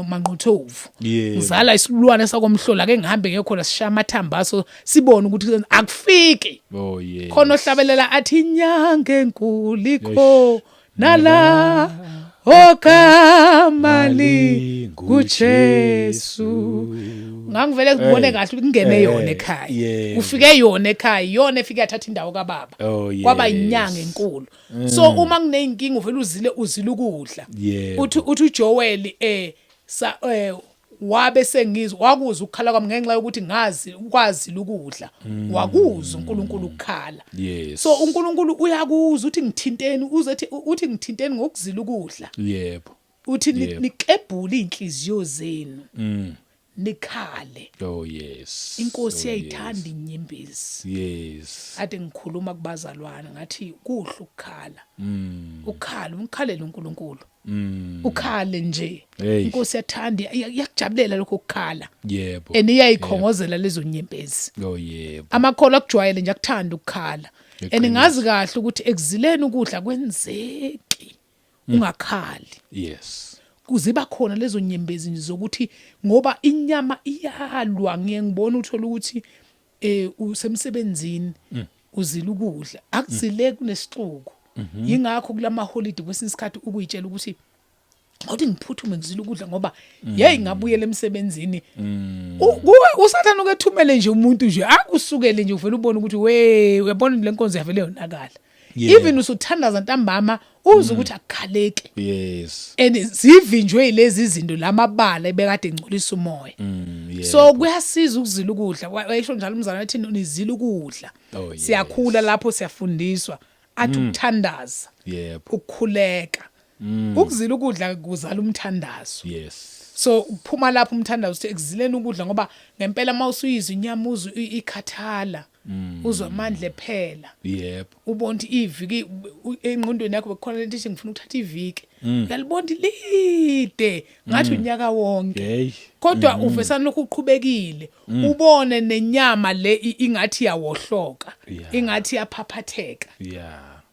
manqothovu ngizala isilwane sakomhlola ake ngihambe ngekhona sishaya amathambaso sibone ukuthi akufiki khona ohlabelela athi inyange enkulu ikho nala ogama linguJesu. Ngangivele ngibone kahle ukuthi kungene yona ekhaya. Ufike yona ekhaya, yona efike yathatha indawo kaBaba. Kwaba inyanga enkulu. So uma kuneyinkinga uvela uzile ukudla. Uthi uJoel wabe sengizwa wakuza ukukhala kwami ngenxa yokuthi ukwazi ukudla. Wakuza uNkulunkulu ukukhala. So uNkulunkulu uyakuza uthi ngithinteni uthi ngithinteni ngokuzila ukudla. Yebo. Uthi niklebhule inhliziyo zenu. Nikhale. Inkosi yayithanda inyembezi. Ade ngikhuluma kubazalwane ngathi kuhle ukukhala. Ukukhalela uNkulunkulu. Ukhale nje. Inkosi yathanda yakujabulela lokho ukukhala. Yebo. Eniyayikhongozela lezo nyembezi. Amakholo akujwayele nje akuthanda ukukhala. Ngazi kahle ukuthi ekuzileni ukudla kwenzeki ungakhali. Kuziba khona lezo nyembezi nje zokuthi ngoba inyama iyalwa ngiyengibona uthola ukuthi usemsebenzini uzila ukudla akuzile kunesixuku yingakho kulama holiday kwesinye isikhathi ukuyitshela ukuthi awuthi ngiphuthume ngizila ukudla ngoba ngabuyela emsebenzini usathana ukethumele nje umuntu nje akusukele nje uvela ubone ukuthi uyabona le nkonzo yavele yonakala. Even usuthandaza ntambama uze ukuthi akukhaleke. Zivinjwe lezi izinto lamabala ebekade engcolisa umoya. So kuyasiza ukuzila ukudla. Wayisho njalo umzana wathi nizila ukudla. Siyakhula lapho siyafundiswa athi ukuthandaza. Ukukhuleka. Ukuzila ukudla kuzala umthandazo. So uphuma lapho umthandazo uthi ekuzileni ukudla ngoba ngempela mawusuyizwa inyama uzwe ikhathala. Uzwa amandla ephela. Ubona ukuthi iviki engqondweni yakho bekhona lento ethi ngifuna ukuthatha iviki. Uyalibona lide ngathi unyaka wonke. Kodwa uvesana lokhu uqhubekile. Ubone nenyama le ingathi yawohloka. Ingathi yaphaphatheka.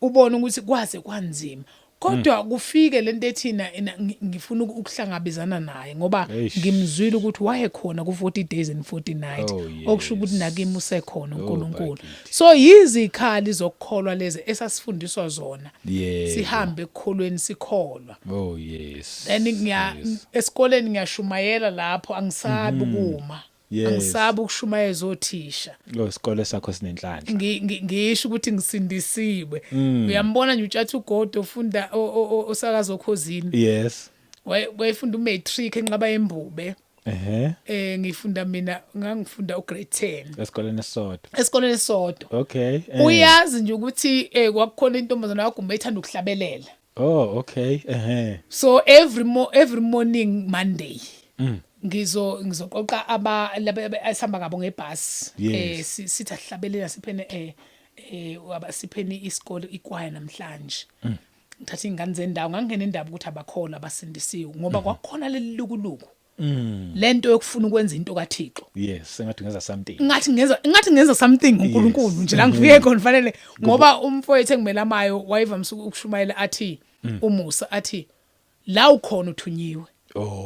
Ubone ukuthi kwaze kwanzima. Kodwa kufike lento ethina ngifuna ukuhlangabezana naye ngoba ngimzwile ukuthi wayekhona ku 40 days and 40 nights okusho ukuthi nakimi usekhona uNkulunkulu. So yizikhali zokukholwa lezi esasifundiswa zona. Sihambe ekukholweni sikholwa. Then esikoleni ngiyashumayela lapho angisabi ukuma. Angisabi ukushumayeza othisha. Isikole sakho sinenhlanhla. Ngisho ukuthi ngisindisiwe. Uyambona nje utshatha ugodo ufunda osakazo okhosini. Wayefunda umatric enqaba yembube. Ngifunda mina ngangifunda ugrade 10. Esikoleni esodwa. Uyazi nje ukuthi kwakukhona intombazana yakho ethanda ukuhlabelela. So every morning Monday. Ngizoqoqa asihamba ngabo ngebhasi sithi ahlabelela siphene siphene isikole ikwaya namhlanje ngithatha ingane zendawo ngangena indaba ukuthi abakhola abasindisiwe ngoba kwakhona leli lukuluku lento yokufuna ukwenza into kaThixo. Sengathi ngenza something. Ngathi ngenza something uNkulunkulu nje la ngifike khona fanele ngoba umfowethu engimelamayo wayevamisa ukushumayela athi umusa athi la ukhona uthunyiwe.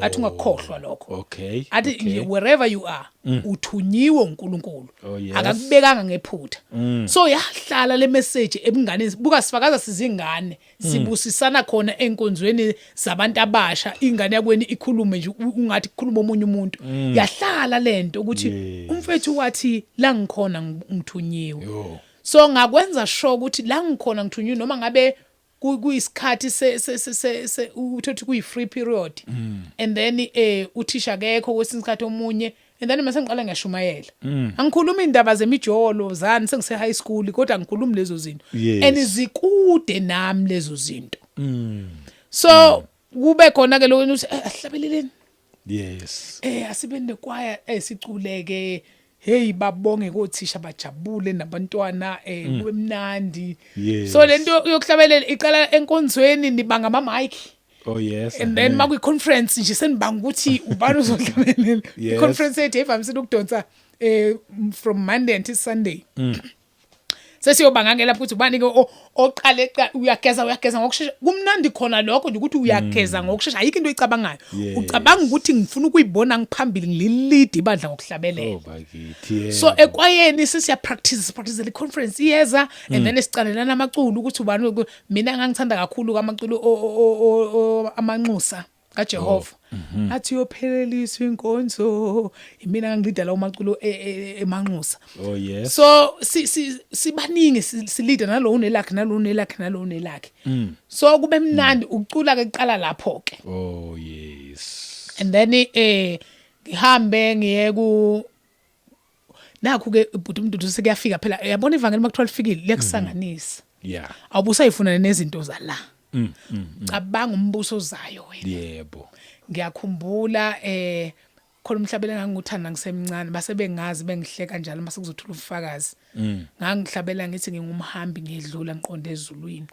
Athi ungakhohlwa lokho. Athi wherever you are uthunyiwe uNkulunkulu. Akakubekanga ngephutha. So yahlala le message ebunganeni buka sifakaza sizingane sibusisana khona enkonzweni zabantu abasha ingane yakweni ikhulume nje ungathi kukhuluma omunye umuntu. Yahlala lento ukuthi umfethu wathi la ngikhona ngithunyiwe. So ngakwenza sure ukuthi la ngikhona ngithunyiwe noma ngabe kuyisikhathi uthothi kuyi-free period and then uthisha kekho kwesinye isikhathi omunye and then mase ngiqala ngiyashumayela angikhuluma indaba zemijolo zani sengise high school kodwa ngikhuluma lezo zinto and zikude nami lezo zinto so kube khona ke lo ukuthi ahlabeleleni asibende kwaya siculeke. Hey babonge kothisha bajabule nabantwana kube mnandi. So lento yokuhlabelela iqala enkonzweni nibanga ama mic. And then maku conference nje senibanga ukuthi ubani uzohlabelela. Conference ethu evamisile ukudonsa from Monday until Sunday. sesiyobanga ke lapho uthi ubani ke oqale uyageza ngokusheshsha kumnandi khona lokho nje ukuthi uyageza ngokusheshsha ayikho into oyicabangayo ucabanga ukuthi ngifuna ukuyibona ngiphambili ngililide ibandla ngokuhlabelela bakithi so ekwayeni sisiya practice le conference iyeza and then esicanelana amaculo ukuthi ubani mina ngangithanda kakhulu amaculo amanxusa kaJehova athi yopheleliswa inkonzo mina ngangilida lawo maculo emanxusa so sibaningi silida nalo unelakhe so kube mnandi ucula ke iqala lapho ke and then ngihambe ngiye ku nakho ke ubhuti umntu sekuyafika phela yabona ivangeli makuthiwa lifikile liyakusanganisa awubusayifuna nezinto zala cabanga umbuso ozayo wena yebo ngiyakhumbula khona umhlabela ngangikuthanda ngisemncane base bengazi bengihleka njalo mase kuzothula ufakazi ngangihlabela ngithi ngingumhambi ngidlula ngiqonde ezulwini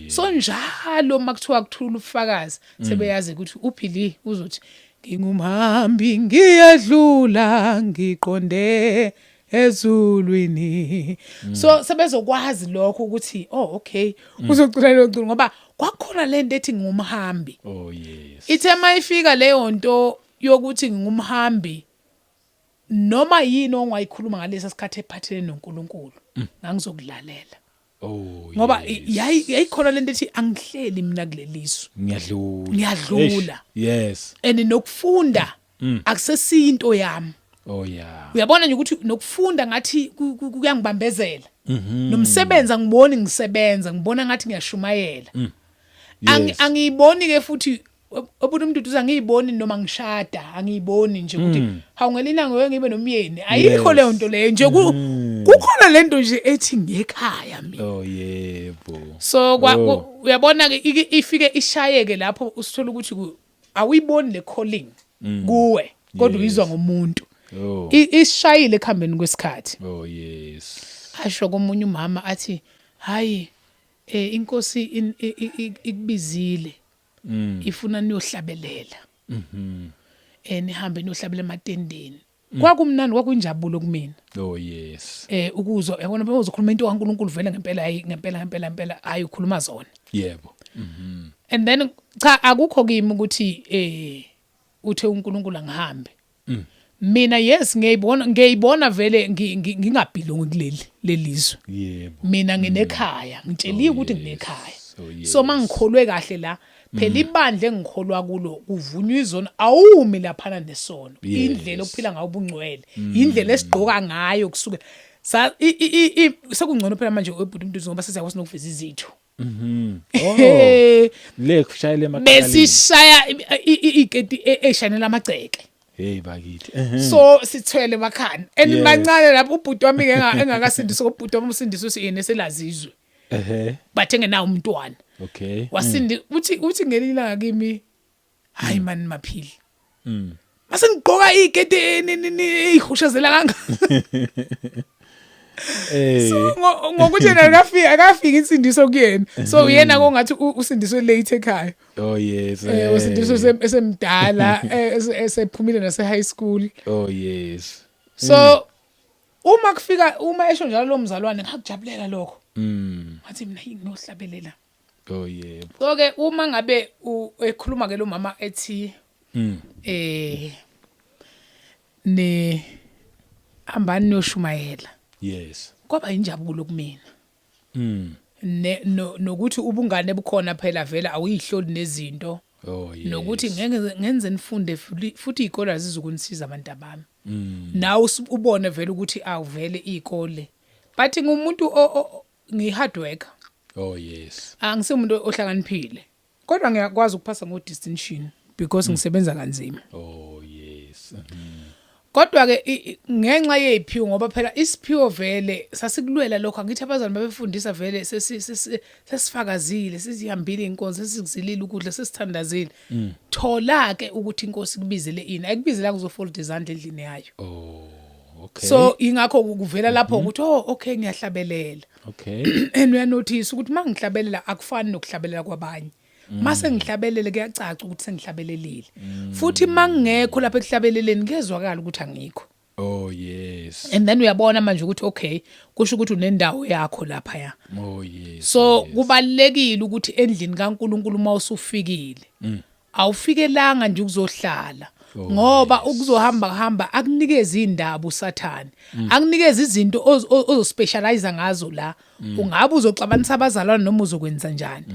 so njalo makuthiwa kuthula ufakazi sebeyazi ukuthi uphili uzothi ngingumhambi ngiyadlula ngiqonde ezulwini so sebezokwazi lokho ukuthi okay uzocula lo culo ngoba kwakhona lento ethi ngumhambi ithema ifika leyo nto yokuthi ngumhambi noma yini ongayikhuluma ngalesa sikhathi ephathelene noNkulunkulu ngangizokulalela ngoba yayikhona lento ethi angihleli mina kuleliso ngiyadlula yes and nokufunda akusesiyinto yami uyabona nje ukuthi nokufunda ngathi kuyangibambezela nomsebenzi angiboni ngisebenza ngibona ngathi ngiyashumayela angiyiboni ke futhi obuntu umduduza angiyiboni noma ngishada angiyiboni nje ukuthi hawungelina ngowe ngibe nomyeni ayikho leyo nto leyo nje kukhona lento nje ethi ngekhaya mina yebo so uyabona ke ifike ishayeke lapho usithola ukuthi awuyiboni le calling kuwe kodwa uyizwa ngomuntu ishayile ekhambeni kwesikhathi asho komunye umama athi hayi inkosi ikubizile ifuna niyohlabelela nihambe niyohlabela ematendeni kwakumnandi kwakunjabulo kumina ukuzwa yabona bezokhuluma into kaNkulunkulu vele ngempela hayi ukhuluma zona yebo and then cha akukho kimi ukuthi uthe uNkulunkulu angihambe mina yes ngiyibona vele ngingabhilongi kuleli lelizwe mina nginekhaya ngitsheliwe ukuthi nginekhaya so mangikholwe kahle la phela ibandla engikholwa kulo kuvunywa izona awumi laphana nesono indlela okuphila ngayo ubungcwele indlela esigqoka ngayo kusuka sekungcono phela manje ebhuti umntu ngoba sesiyakwazi nokuveza izitho le kushayela emakhaleni besishaya iketi eshanela amagceke hey bakithi so sithwele emakhani enimancane lapho ubhuti wami engakasindiswa ubhuti wami usindiswe siyena selazizwe bathe nawo umntwana wasindi uthi ngelila kimi hayi man maphili mase ngigqoka iketi eyihushazela kanga so ngokuthi akafika insindiso kuyena so uyena kongathi usindiswe late ekhaya usindiswe esemdala esephumile nase high school so uma esho njalo lo mzalwane ngakujabulela lokho ngathi mina nginohlabelela so ke uma ngabe ekhuluma ke lo mama ethi ne hambani noshumayela kwaba injabulo kumina nokuthi ubungane bukhona phela vela awuyihloli nezinto nokuthi ngenze nifunde futhi izikole azizukunisiza abantu abami nawe ubone vele ukuthi awuvele izikole but ngumuntu ngi-hard worker angisumuntu ohlakaniphile kodwa ngiyakwazi ukuphasa ngo-distinction because ngisebenza kanzima kodwa ke ngenxa yeziphiwo ngoba phela isiphiwo vele sasikulwela lokho angithi abazali babefundisa vele sesifakazile sesihambile inkonzo sesizilile ukudla sesithandazile thola ke ukuthi inkosi kubizele ini ayikubizela kuzofolda izandla endlini yayo so ingakho kuvela lapho ukuthi okay ngiyahlabelela and uyanotice ukuthi mangihlabelela akufani nokuhlabelela kwabanye mase ngihlabelele kuyacaca ukuthi sengihlabelelile futhi mangekho lapha ekuhlabeleleni kezwakala ukuthi angikho Oh yes. and then uyabona manje ukuthi okay kusho ukuthi unendawo yakho lapha ya Oh yes. so yes. kubalekile ukuthi endlini kaNkuluNkulu uma usufikile awufikelanga nje ukuzohlala ngoba ukuzohamba akunikeza indaba uSathane akunikeza izinto ozospecialize ngazo la ungabe uzoxabanisa abazalwane noma uzokwenza njani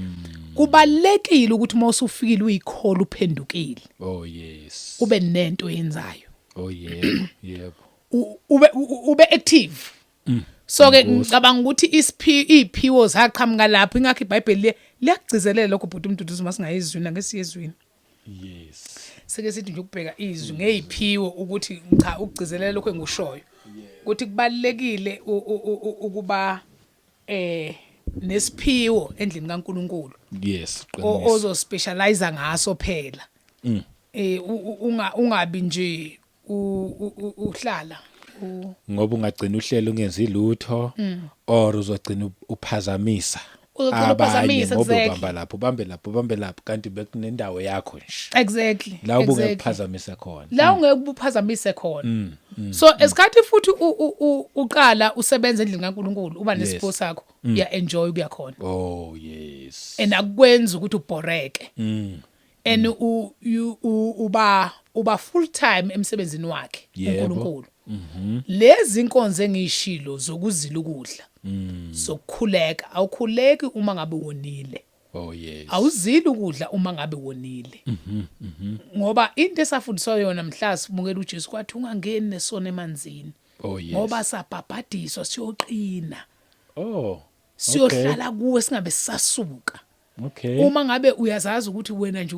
kubalekile ukuthi uma usufikile uyikhola uphendukile Oh yes. ube nento yenzayo Oh yebo, yebo. ube active so ke ngicabanga ukuthi iphiwo zaqhamuka lapho ingakho iBhayibheli liyagcizelela lokho bhuti umduduzo masingayizwini ngesiyezwini Yes. sike sithi nje ukubheka izwi ngeziphiwo ukuthi cha ukugcizelela lokho engushoyo ukuthi kubalekile ukuba nesiphiwo endlini kaNkuluNkulu Yes, ozo specialize ngaso phela ungabi nje uhlala ngoba ungagcina uhlelo ungenzi lutho or uzogcina uphazamisa Uzogcina uphazamisa, ngoba exactly. ubambe lapho kanti bekunendawo yakho nje exactly la ubungekuphazamisa khona la ungeke uphazamise khona so esikhathi futhi uqala usebenza endlini kaNkuluNkulu uba nesipho sakho uya enjoy kuya khona Oh yes. and akwenza ukuthi ubhoreke and uba full time emsebenzini wakhe Yebo. uNkulunkulu lezi inkonzo engishilo zokuzila ukudla sokukhuleka awukhuleki uma ngabe wonile Oh yes. awuzili ukudla uma ngabe wonile ngoba into esafundiswa yona mhla sibukela uJesu kwathi ungangeni nesona emanzini Oh yes. ngoba sabhabhadiswa siyoqina Oh. siyohlala kuwe singabe sisasuka Okay. uma ngabe uyazazi ukuthi wena nje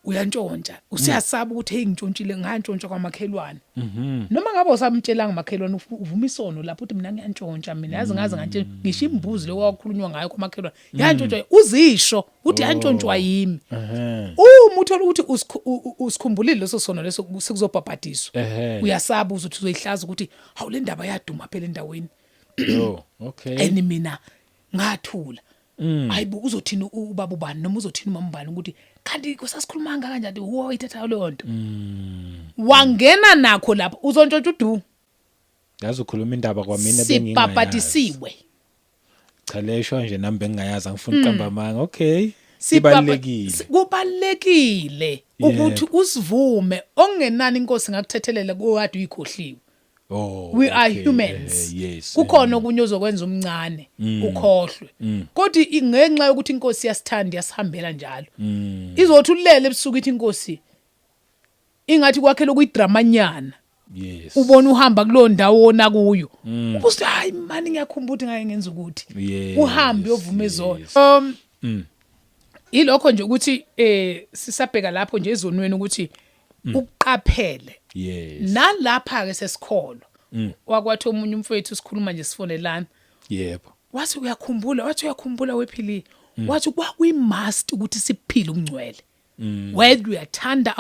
uyantshontsha usiyasaba ukuthi hey ngitshontshile ngantshontsha kwamakhelwane noma ngabe usamtshelanga makhelwane uvuma isono lapho uthi mina ngiyantshontsha mina yazi ngaze ngantshela ngisho imbuzi lokwakhulunywa ngayo kwamakhelwane yantshontsha uzisho ukuthi yantshontsha yimi uma uthola ukuthi usikhumbulile leso sono leso sikuzobhabhadiswa uyasaba uzothi uzoyihlaza ukuthi hawu le ndaba yaduma phela endaweni Oh, okay. and mina ngathula hayibo uzothini ubaba ubani noma uzothini umama ubani ukuthi kanti kusasikhulumanga kanjani wo ithatha leyo nto wangena nakho lapho uzontshontsha udu Yazi ukhuluma indaba kwamina bengingayazi. sibhabhadisiwe Cha lesho nje nami bengingayazi angifuni uqamba amanga. Okay. Sibalekile. kubalekile ukuthi usivume ongenani inkosi ngakuthethelela kowadi uyikhohliwe Oh. we are humans Yes. kukhona okunye ozokwenza umncane ukhohlwe kodwa ngenxa yokuthi inkosi yasithanda yasihambela njalo izothi ulele ebusuku ithi inkosi ingathi kwakhela kuyidramanyana Yes. ubona uhamba kulo ndawo wona kuyo ukuthi hayi mani ngiyakhumbula ukuthi ngake ngenza ukuthi Yes, uhambe uyovuma izona yes. ilokho nje ukuthi sisabheka lapho nje ezonweni ukuthi uqaphele Yes. nalapha ke sesikholwa wakwathi omunye umfowethu sikhuluma nje sifonelana Yebo. wathi uyakhumbula wephili wathi kwakuyimust ukuthi siphile ungcwele whether uyathanda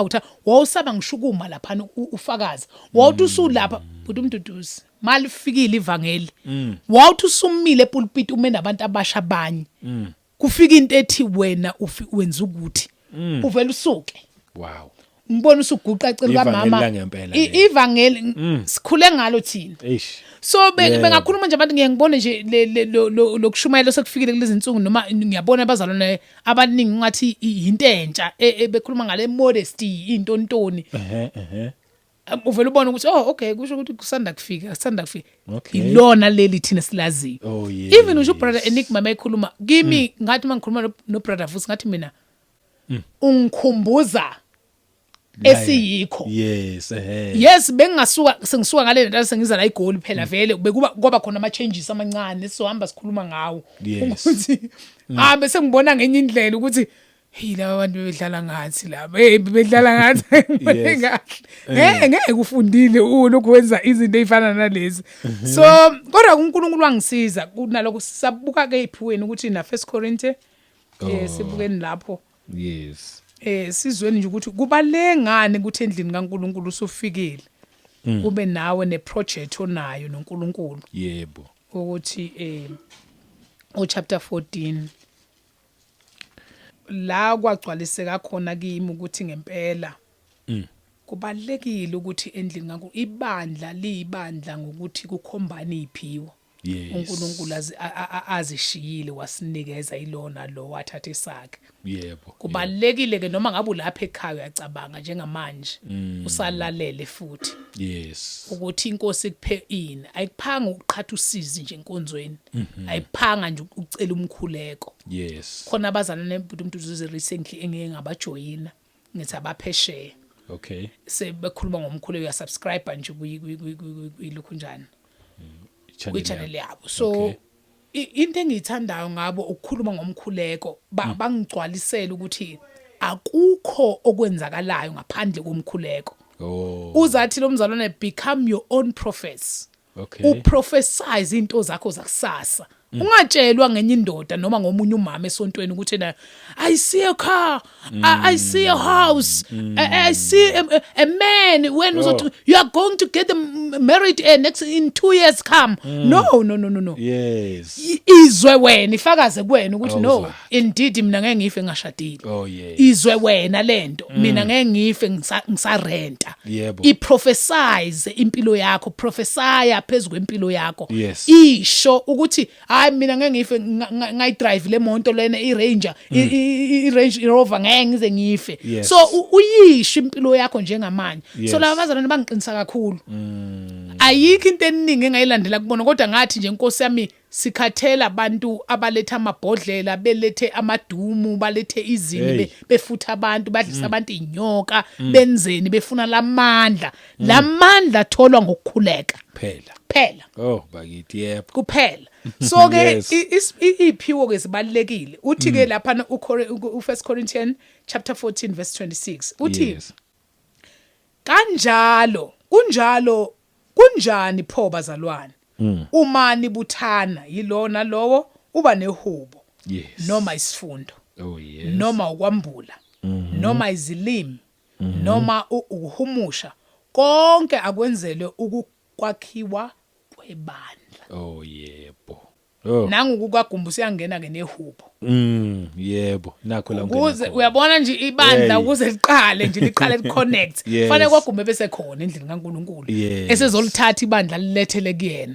wawusaba ngishukuma lapha ufakaza wawuthi usulapha buthi umduduzi malifikile ivangeli wawuthi usumile epulpit ume nabantu abasha abanye kufika into ethi wena wenza ukuthi uvela usuke Wow. ngibona usuguqa ecela Ivangeli kamama langempela lelo. ivangeli sikhule ngalo thina Eish. so bengakhuluma nje abantu ngiyangibona nje lokushumayela sekufikile kulezi insuku noma ngiyabona abazalwane abaningi ngathi into entsha bekhuluma ngale modesty intontoni uvela ubona ukuthi okay kusho ukuthi kusanda kufika Okay. ilona leli thina silaziyo Oh yes. even usho brother Enigma mayikhuluma kimi ngathi mangikhuluma no brother Vusi ngathi mina ungikhumbuza esiyikho Yes, yes sengisuka ngale nto sengiza la igoli phela vele kuba khona ama changes amancane sizohamba sikhuluma ngawo Yes. ukuthi bese ngibona ngenye indlela ukuthi hey laba bantu bedlala ngathi laba bedlala ngathi ngeke kufundile lokho wenza izinto ezifana nalezi so kodwa uNkulunkulu wangisiza kunaloko sisabuka ke iphiweni ukuthi na 1 Corinthians sibukeni lapho Yes. sizweni nje ukuthi kubalengane ukuthi endlini kaNkuluNkulu usufikile ube nawe neproject onayo noNkulunkulu Yebo. ukuthi chapter 14 la kwagcwaliseka khona kimi ukuthi ngempela kubalekile ukuthi endlini ngaku ibandla libandla ngokuthi kukhombani iphiwo uNkulunkulu azishiyile wasinikeza ilona lo wathatha isakhe yebo kubalekile ke noma ngabe lapha ekhaya uyacabanga njengamanje usalalele futhi yes ukuthi inkosi ikuphe ini ayikuphanga ukuqhatha usizi nje enkonzweni ayiphanga nje ucela umkhuleko yes khona abazalwane umuntu uzuze recently engeke ngabajoyina ngithi abaphesheya okay sebekhuluma ngomkhuleko uyasubscribe nje kuyilokhu njani kwi-channel yabo so into engiyithandayo ngabo ukukhuluma ngomkhuleko bangigcwalisela ukuthi akukho okwenzakalayo ngaphandle komkhuleko uzathi lo mzalwane become your own prophets uprophesize into zakho zakusasa ungatshelwa ngenye indoda noma ngomunye umama esontweni ukuthi na I see a car I see a house I see a man when you are going to get married next in 2 years come no yes izwe wena ifakaze kuwena ukuthi no indeed mina ngeke ngife ngashadile izwe wena lento mina ngeke ngife ngisarenta iprophesize impilo yakho prophesya phezulu kwempilo yakho isho ukuthi mina ngeke ngife ngayidrive le moto lena iRanger iRange Rover ngeke ngize ngife so uyisho impilo yakho njengamanje so laba bazalwane bangiqinisa kakhulu ayikho into eningi engayilandela kubona kodwa ngathi nje inkosi yami sikhathela abantu abaletha amabhodlela belethe amadumu balethe izini befutha abantu badlisa abantu inyoka benzeni befuna lamandla tholwa ngokukhuleka phela bakithi yebo kuphela so ke iphiwo ke sibalekile uthi ke lapha u1 Corinthians chapter 14 verse 26 uthi kunjani pho bazalwane umani buthana yilona lowo uba nehubo noma isifundo noma ukwambula noma izilimi noma uhumusha konke akwenzelwe ukukwakhiwa kwebandla yebo nangu kwagumbu siyangena ke nehubo yebo nakho la ukuze uyabona nje ibandla ukuze liqale nje liqale liconnect fanele kwagumbu bese khona endlini kaNkuluNkulu esezolithatha ibandla lilethele kuyena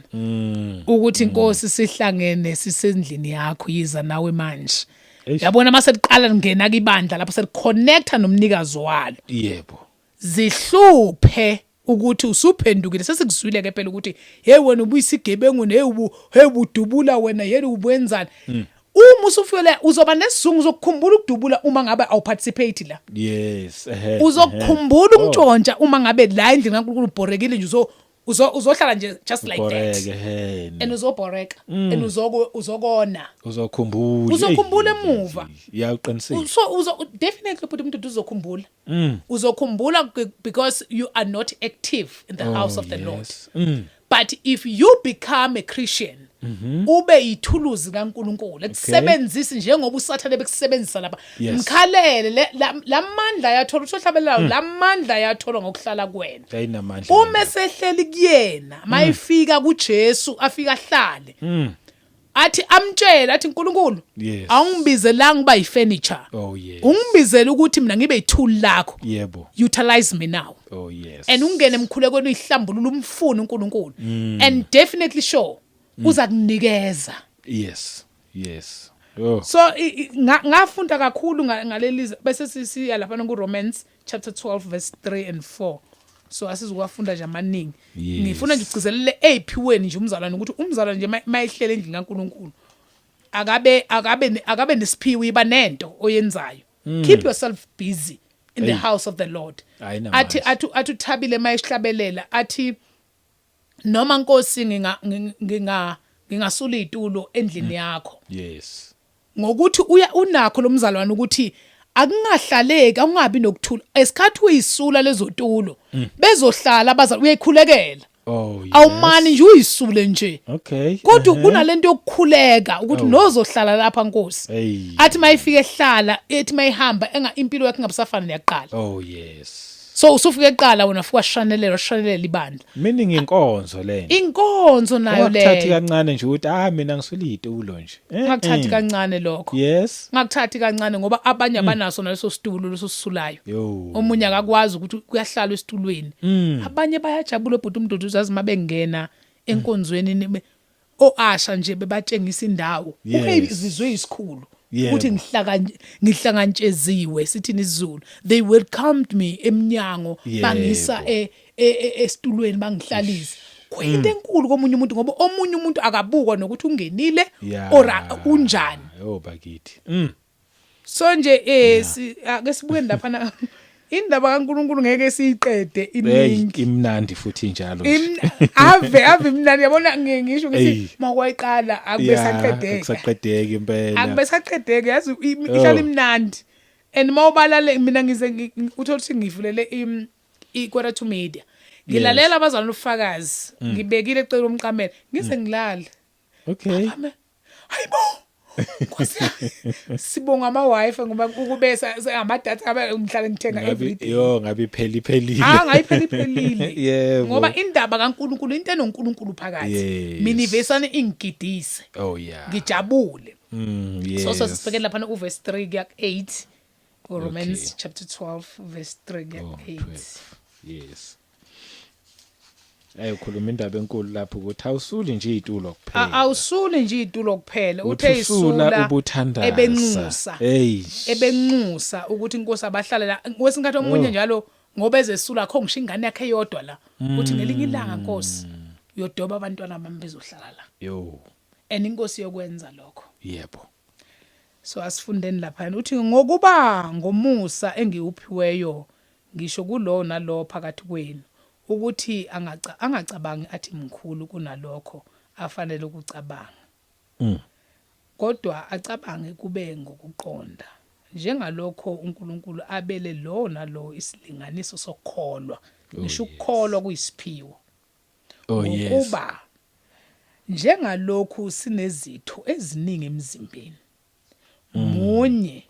ukuthi inkosi sihlangene sisendlini yakho yiza nawe manje yabona mase liqala lingena kubandla lapho seliconnecta nomnikazi walo yebo zihluphe ukuthi usuphendukile sesikuzwile ke phela ukuthi hey wena ubuyisigebengu nebudubula wena yena ubwenzani uma usufike uzoba nesizungu zokukhumbula ukudubula uma ngabe awuparticipate la yes uzokukhumbula umntshontsha uma ngabe la endlini kaNkulunkulu ubhorekile nje uzohlala nje just like that and uzobhoreka and uzokona uzokhumbula emuva yaqinisekisa so definitely put umuntu uzokhumbula uzokhumbula because you are not active in the house of the Lord but if you become a Christian ube yithuluzi kaNkulunkulu ekusebenzisa njengoba usathane bekusebenzisa lapha mkhalele lamandla yathola uhlabelelayo lamandla yathola ngokuhlala kuwena uma sehleli kuyena mayifika kuJesu afika ahlale athi amtshela athi uNkulunkulu awungibizelanga uba yifurniture ungibizela ukuthi mina ngibe yithuli lakho utilize me now and ungene emkhulekweni uyihlambulula umfuni uNkulunkulu and definitely sure uza kunikeza yes so ngafunda kakhulu ngaleliza bese sisiya lapha kuRomans chapter 12 verse 3 and 4 so asizokwafunda nje amaningi ngifuna nje ugcizelele eziphiweni nje umzalwane ukuthi umzalwane nje mayihlele endlini kaNkulunkulu akabe nesiphiwe iba nento oyenzayo keep yourself busy in the house of the Lord athi uthabile mayisihlabelela athi noma Nkosi ngingasula izitulo endlini yakho ngokuthi unakho lo mzalwane ukuthi akungahlaleki ungabi nokuthula esikhathi uyisula lezo tulo bezohlala abazali uyayikhulekela awumani nje uyisule nje kodwa kunalento yokukhuleka ukuthi nozohlala lapha Nkosi athi mayifike ehlala ethi mayihamba impilo yakhe ingabusafana neyaqala so usufike eqala wena ufika washanelela ibandla meaning inkonzo lento inkonzo nayo ngakuthathi leyo kancane nje ukuthi mina ngiswele itulo nje ngakuthathi kancane lokho yes ngakuthathi kancane ngoba abanye abanaso naleso situlo leso sisulayo yo omunye akakwazi ukuthi kuyahlala esitulweni abanye bayajabula ebhuti umduduzi azi mabengena enkonzweni oasha nje bebatshengisa indawo ukuzizwe isikhulu ukuthi ngihlangantsheziwe sithini isiZulu they welcomed me eminyango bangisa esitulweni bangihlalisa kuyinto enkulu komunye umuntu ngoba omunye umuntu akabukwa nokuthi ungenile ora unjani bakithi so nje ake sibuke lapha indaba kaNkuluNkulu ngeke siyiqede iningi imnandi futhi njalo ave mnandi yabona ngisho ngithi makwayiqala akusaqedeki impela akubesaqedeki yazi ihlala imnandi and mawubalale mina ngize uthola ukuthi ngivulele ikwara to media ngilalela abazalwane ufakazi ngibekile ecela umqamela ngize ngilala okay hayibo sibonga ama-Wi-Fi ngoba ukubesa amadatha umhlala ngithenga everyday ngabe iphelile ngayipheliphelile yebo ngoba indaba kaNkuluNkulu into enoNkuluNkulu phakathi mina ivesane ingigidise ngijabule so sasibhekela lapha uverse 3 kuya 8 Romans chapter 12 verse 3 kuya 8 yes ukhuluma indaba enkulu lapho ukuthi awusuli nje izitulo kuphela awusuli nje izitulo kuphela uthe isula ubuthandaza ebenxusa ukuthi inkosi abahlale la kwesinkathi omunye njalo ngoba ezesula akho ngisho ingane yakhe eyodwa la uthi ngelinye ilanga Nkosi yodoba abantwana bami bezohlala la and inkosi yokwenza lokho yebo so asifundeni lapha uthi ngokuba ngomusa engiwuphiweyo ngisho kulo nalo phakathi kwenu ukuthi angacabangi athi mkhulu kunalokho afanele ukucabanga kodwa acabange kube ngokuqonda njengalokho uNkulunkulu abele lo nalo isilinganiso sokukholwa ngisho ukukholwa kuyisiphiwo ukuba njengalokhu sinezitho eziningi emzimbeni munye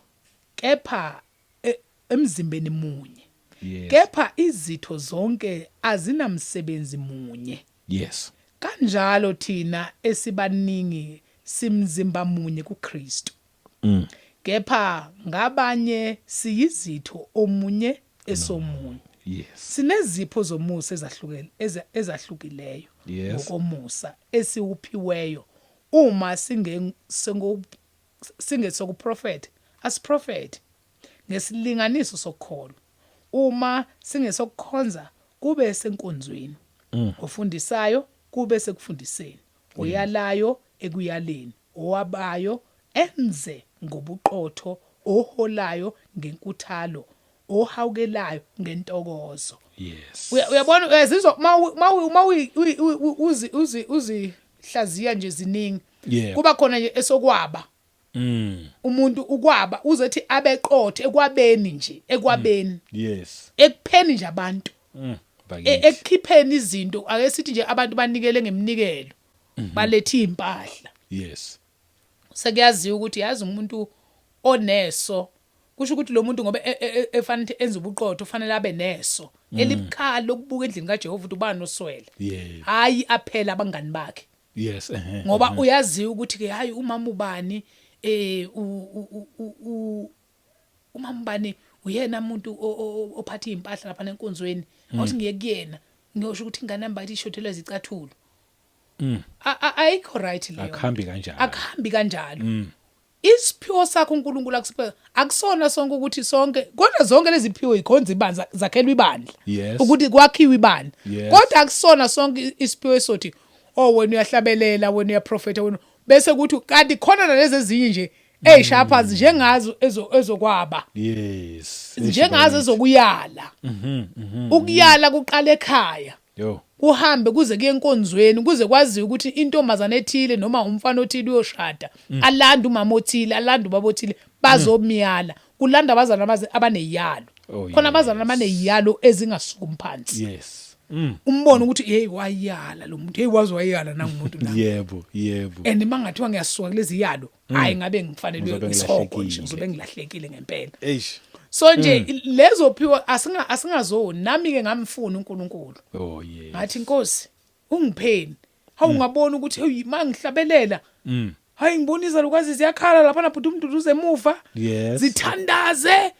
kepha emzimbeni munye kepha izitho zonke azinamsebenzi munye kanjalo thina esibaningi simzimba munye kuKristu kepha ngabanye siyizitho omunye esomunye sinezipho zomusa ezahlukileyo ngokomusa esiwuphiweyo uma singesokuprofeta asiprofete ngesilinganiso sokukholwa uma singesokukhonza kube senkonzweni ofundisayo kube sekufundiseni oyalayo ekuyaleni owabayo enze ngobuqotho oholayo ngenkuthalo ohawukelayo ngentokozo uyabona uyazizwa uzihlaziya nje ziningi kuba khona nje esokwaba umuntu ukwaba uzothi abeqotho ekwabeni nje ekwabeni ekupheni nje abantu ekukhipheni izinto ake sithi nje abantu banikele ngeminikelo baletha impahla sekuyaziwa ukuthi yazi umuntu oneso kusho ukuthi lo muntu ngoba efanele enze ubuqotho ufanele abe neso elibukhali lokubuka endlini kaJehova ukuthi ubani noswele hayi aphela abangani bakhe ngoba uyaziwa ukuthi ke hayi umama ubani umambane uyena umuntu ophatha impahla lapha enkonzweni awuthi ngiye kuyena ngiyosho ukuthi ingane yami bathi ishothelwe izicathulo ayikho right leyo akhambi kanjalo isiphiwo sakho uNkulunkulu akusiphe akusona sonke ukuthi sonke kodwa zonke lezi ziphiwo ikhonza ibandla zakhelwa ibandla ukuthi kwakhiwe ibandla kodwa akusona sonke isiphiwo esothi wena uyahlabelela wena uyaprofeta wena bese kuthi kanti khona nalezi ezinye nje eyishaphazi njengazo ezokwaba njengazo ezokuyala ukuyala kuqala ekhaya uhambe kuze kuye enkonzweni kuze kwaziwe ukuthi intombazana ethile noma umfana othile uyoshada alanda umama othile alanda ubaba othile bazomyala kulanda abazana abaneyalo khona abazana abaneyalo ezingasukumi phansi umbono ukuthi hey wayala lo muntu hey wazi wayala nangumuntu la yebo and mangathiwa ngiyasuka kulezi yalo hayi ngabe ngifanele ngisoko nje ngizobe ngilahlekile ngempela so nje lezo phiwa asingazoni nami ke ngamfuna uNkulunkulu Oh yes. ngathi inkosi ungipheni hawu ngabona ukuthi hey mangihlabelela hayi ngibonisa lokwazi ziyakhala lapha na bhuti umduduze emuva Yes. zithandaze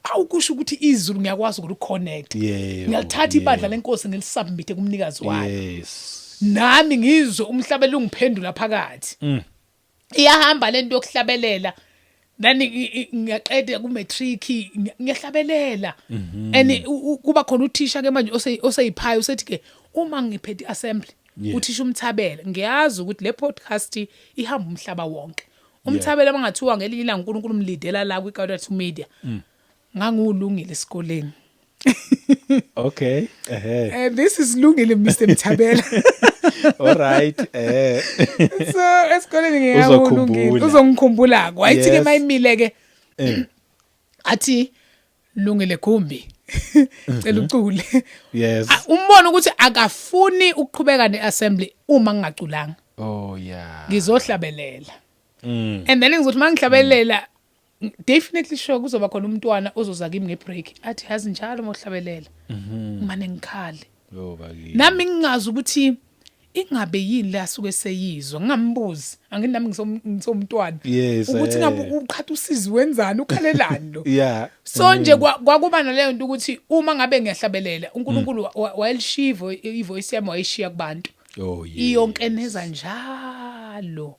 awukusho ukuthi izulu ngiyakwazi ukuconnect Yeah. ngiyathatha ibandla lenkosi ngilisubmit kumnikazi wayo Yes. nami ngizwe umhlabelo ungiphendula phakathi iyahamba lento yokuhlabelela nani ngiyaqeda ku matric ngiyahlabelela and kuba khona uthisha ke manje oseyiphayo usethi ke uma ngiphethe assembly uthisha umthabela ngiyazi ukuthi le podcast ihamba umhlaba wonke umthabela abangathiwa ngelinye ilanga uNkulunkulu umlidela la kwiKauda 2 Media ngangulungile esikoleni Okay. This is lungile Mr Mthabela All right. So esikoleni ngiyawulungile uzongikhumbula wayithi ke mayimile ke athi lungile Gumbi cela ucule Yes. umbona ukuthi akafuni ukuqhubeka neassembly uma ngingaculanga Oh yeah. ngizohlabelela and then ngizothi mangihlabelela definitely sure kuzoba khona umntwana ozoza kimi ngebreak athi yazi njalo mohlabelela ngimane ngikhale Yo baki. nami ngingazi ukuthi ingabe yini la suke seyizwa ngambuzi anginami ngisomntwana Yes, ukuthi ngabe uqhatha usizi wenzani ukhalelani lo Yeah. so nje kwakuba naleyo nto ukuthi uma ngabe ngiyahlabelela uNkulunkulu wayelishivo ivoice yami wayishiya kubantu Oh yes. iyonkeneza njalo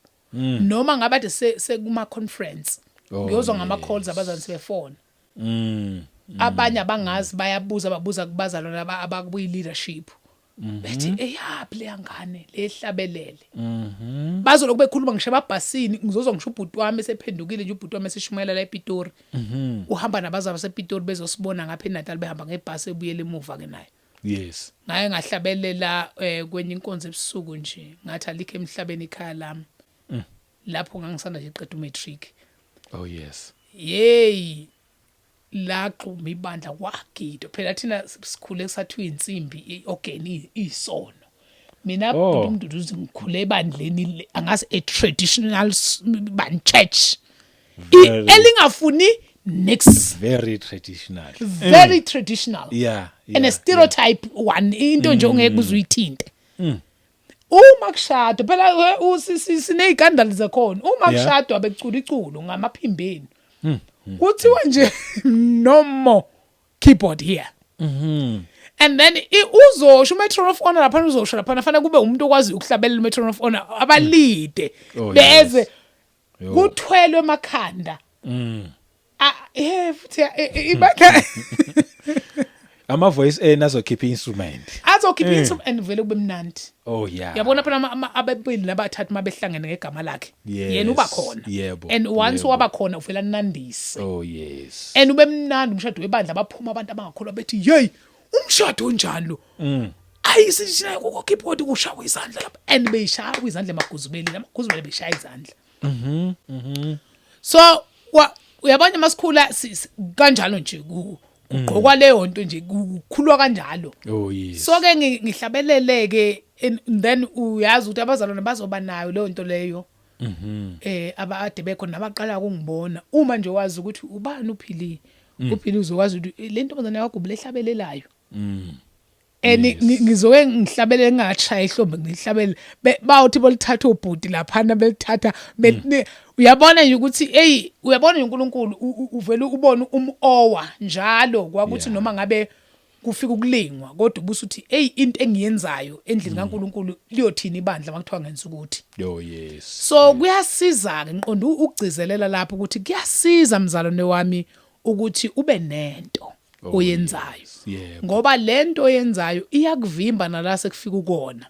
noma ngabe ade sekuma conference ngiyozwa ngama calls abazali sebefona abanye abangazi babuza kubazalwana abakuyi leadership bethi eyapi leyangane lehlabelele bazoloku bekhuluma ngisho ababhasini ngizozwa ngisho ubhuti wami esephendukile nje ubhuti wami esishumayela la ePitori uhamba nabazali basePitori bezosibona ngapha eNatal behamba ngebhasi ebuyele emuva ke naye Yes. ngaye ngahlabelela kwenye inkonzo ebusuku nje ngathi alikho emhlabeni ikhaya lami lapho ngangisanda nje qeda umatric Oh yes. hey laqhuma ibandla kwagida phela thina sikhule sathiwa insimbi ogeni isono mina umnduduzi ngikhule ebandleni angazi a traditional band church elingafuni next Very traditional. very traditional Yeah. and a stereotype one into nje ongeke uzuyithinte uma kushado phela sineyigandali zakhona uma kushado abecula iculo ngamaphimbeni kuthiwa nje no more keyboard here and then uzosho umetron of honor lapha uzosho lapha nafanele kube umuntu okwazi ukuhlabelela umetron of honor abalide beze kuthwelwe emakhanda futhi ibakha Ama voice nazo keep instrument. azokhipha instrument and vele kube mnandi Oh yeah. yabona phela ababili nabathathu mabehlangene ngegama lakhe Yes. yena uba khona Yebo. and once waba khona uvela nandise Oh yes. and ube mnandi umshado webandla baphuma abantu abangakholwa bethi hey umshado onjani lo ayisishina ku keyboard kushawa izandla lapha and beyishaya izandla emaguzubeli amaguzubeli beshaya izandla so uyabona masikhula kanjalo nje ugqokwa leyo nto nje kukhulwa kanjalo Oh yes. so ke ngihlabeleleke and then uyazi ukuthi abazalwane bazoba nayo leyo nto leyo abade bekho nabaqala ukungibona uma nje wazi ukuthi ubani uphili uzokwazi ukuthi le ntombazane yakho ubulehlabelelayo ngizoke ngihlabele ngingachaya ihlombe ngihlabele bawuthi bolithatha ubhuti laphana belithatha uyabona nje ukuthi hey uyabona uNkulunkulu uvela ubona umowa njalo kwakuthi noma ngabe kufika ukulingwa kodwa ubusuthi hey into engiyenzayo endlini kaNkulunkulu liyothina ibandla makuthiwa ngenza ukuthi Oh yes. so kuyasiza ke ngiqonda ukugcizelela lapho ukuthi kuyasiza mzalwane wami ukuthi ube nento oyenzayo ngoba lento oyenzayo iyakuvimba nala sekufika ukona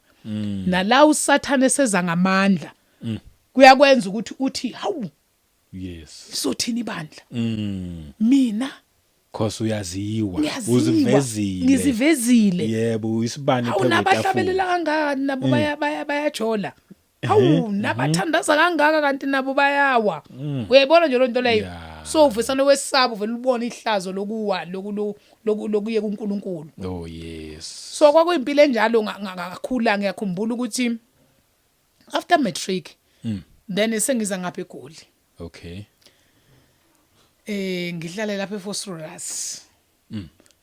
nala usathane eseza ngamandla kuyakwenza ukuthi uthi hawu Yes. sothini ibandla mina Cause uyaziwa uzivezile ngizivezile yebo isibani phela nabahlabelela kangani nabo bayajola hawu nabathandaza kangaka kanti nabo bayawa uyayibona nje lonto leyo so uvesana wesabo vele ubona ihlazo lokuwa lokuye kuNkulunkulu Oh yes. so kwakuyimpilo enjalo ngakhula ngiyakhumbula ukuthi after matric then sengiza ngapha eGoli Okay. Ngihlale lapha eFosroras.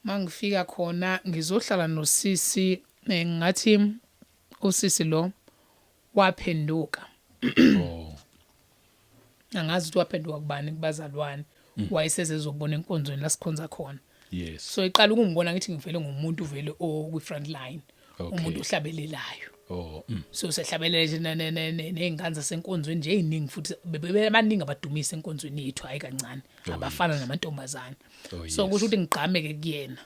Mangifika khona ngizohlala nosisi ngathi usisi lo waphenduka. Angazi ukuthi waphenduka kubani kubazalwane. Wayesezezobona enkonzweni la sikhonza khona. Yes. So iqala ukungibona ngithi ngivele ngumuntu vele okwi front line. Okay. Umuntu ohlabelelayo. So sehlabelele nje nezingane zasenkonzweni nje eziningi futhi bebaningi abadumisa enkonzweni yethu hayi kancane abafana namantombazane. So kusho ukuthi ngigqameke kuyena.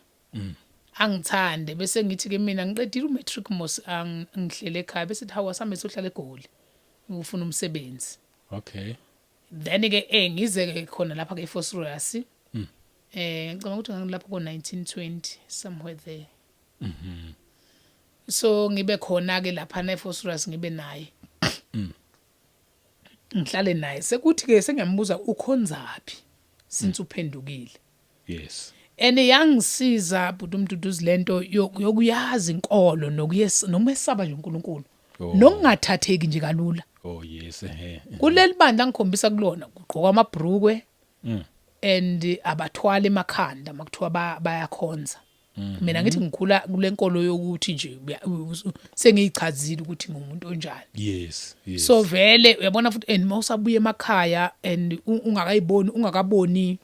Angithande bese ngithi ke mina ngiqedile umatric mos angihlele ekhaya bese thi hawa sami sohlala eGoli ufuna umsebenzi. Okay. Then ke ngize ke khona lapha ke eFosroras. Ngicabanga ukuthi ngilapha ko 1920 somewhere there. So ngibe khona ke lapha na eFosroras ngibe naye. Ngihlale naye sekuthi ke sengiyambuza ukhonzapi since uphendukile. Yes. Yangisiza but umduduzi lento yokuyazi inkolo nomesaba nje uNkulunkulu. Nokungathatheki nje kalula. Yes. Kuleli bandla ngikhombisa kulona kugqoka amabhrukwe and abathwala emakhanda makuthiwa bayakhonza. Mina ngithi ngikhula kulenkolo yokuthi nje sengiyichazile ukuthi ngumuntu onjani. Yes. So vele uyabona futhi mawusabuya emakhaya and ungakaboni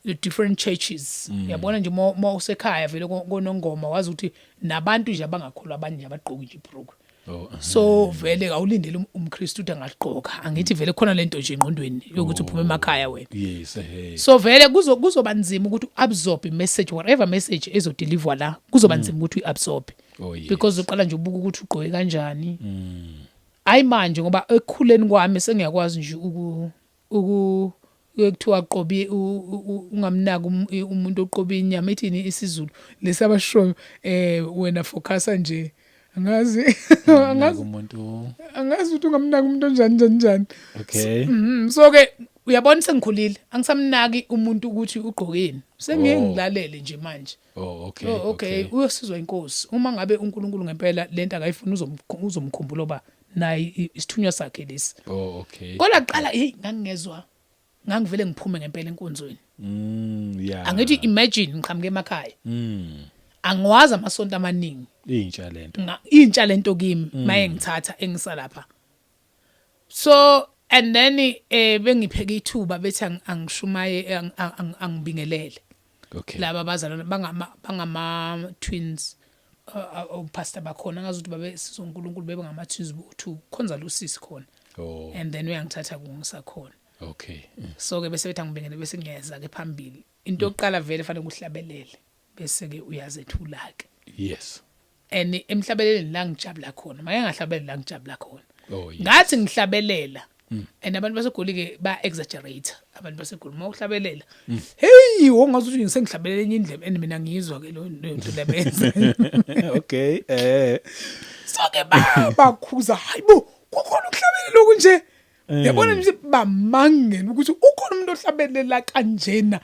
the different churches. Uyabona nje mawusekhaya vele konongoma wazi ukuthi nabantu nje abangakholwa abanye abagqoka nje ibhrukwe. So vele awulindele umKristu ukuthi angaqoka angithi vele khona lento nje engqondweni yokuthi uphume emakhaya wena. Yes. So vele kuzoba nzima ukuthi uabsorb imessage whatever message ezodeliver la kuzoba nzima ukuthi uabsorb because uqala nje ubuka ukuthi uqoke kanjani. Hayi manje ngoba ekukhuleni kwami sengiyakwazi nje kuthiwa qobi ungamnaka umuntu oqobi inyama ethini isiZulu lesabashoyo wena focusa nje angazi umuntu angazi ukuthi ungamnaka umuntu onjani. Okay. So ke uyabona sengikhulile angisamnaki umuntu ukuthi ugqokeni sengiyilalele nje manje. Okay uyosizwa inkosi uma ngabe uNkulunkulu ngempela lento akayifuna uzomkhumbula oba nayi isithunywa sakhe lesi. Okay. Kodwa qala ngangingezwa ngangivele ngiphume ngempela enkonzweni. Yeah. Angithi imagine ngiqhamuke emakhaya. Angiwazi amasonto amaningi. Intsha lento kimi maye ngithatha engisalapha. So and then bengipheka ithuba bethi angishumaye angibingelele. Okay. Laba bazalwana bangama twins pastor bakhona ngazuthi babe sizonkulunkulu bebe ngama twins bo2 khonza lusisi khona. And then uyangithatha kungisakhona. Okay. So ke bese bethi angibingele bese ngiyeza ke phambili. Into yokuqala vele fanele ukuhlabelele bese ke uyazethula ke. Yes. And emhlabeleleni la ngijabula khona make ngahlabelela la ngijabula khona. Yes. Ngathi ngihlabelela and abantu baseGoli ke ba exaggerate abantu baseGoli mawuhlabelela hey wongazuthi ngisengihlabelela enye indlebe and mina ngiyizwa ke lo nto lebenza. Okay. So ke bakhuza hayibo kukhona ukuhlabelela okunje. Yabona nje bamangena ukuthi ukhona umuntu ohlabelela kanjena.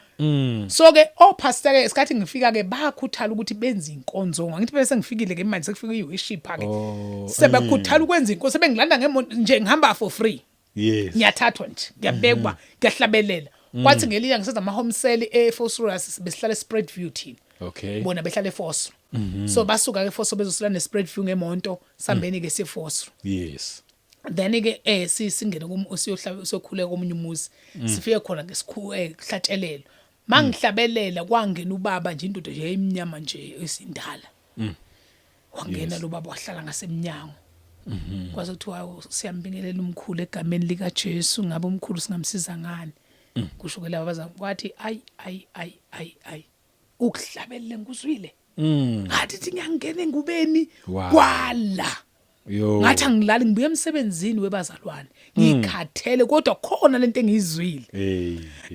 So ke pastor ke isikhathi ngifika ke bakhuthala ukuthi benze inkonzo ngithi bese ngifikile ke manje sekufika iworship ke sebakhuthala ukwenza inkonzo sebengilanda ngemonto nje ngihamba for free. Yes. Ngiyathathwa nje ngiyabekwa ngiyahlabelela kwathi ngeliya ngisenza ama home sale eFosroras besihlala Spread View thina. Okay. Bona behlala eFosro. So basuka ke eFosro bezosila neSpread View ngemonto sambeni ke seFosro. Yes. Then ke singene siyokhuleka komunye umuzi sifike khona ngesikhuhlatshelelo mangihlabelela kwangena ubaba nje indoda nje eminyama nje esindala wangena lo baba wahlala ngasemnyango kwaze kuthiwa siyambingelela umkhulu egameni lika Jesu ngabe umkhulu singamsiza ngani kusho ke laba bazama kwathi ay ukuhlabelele nguzwile ngathi ngiyangena engubeni kwala ngathi angilali ngibuye emsebenzini webazalwane ngikhathele kodwa khona lento engizwile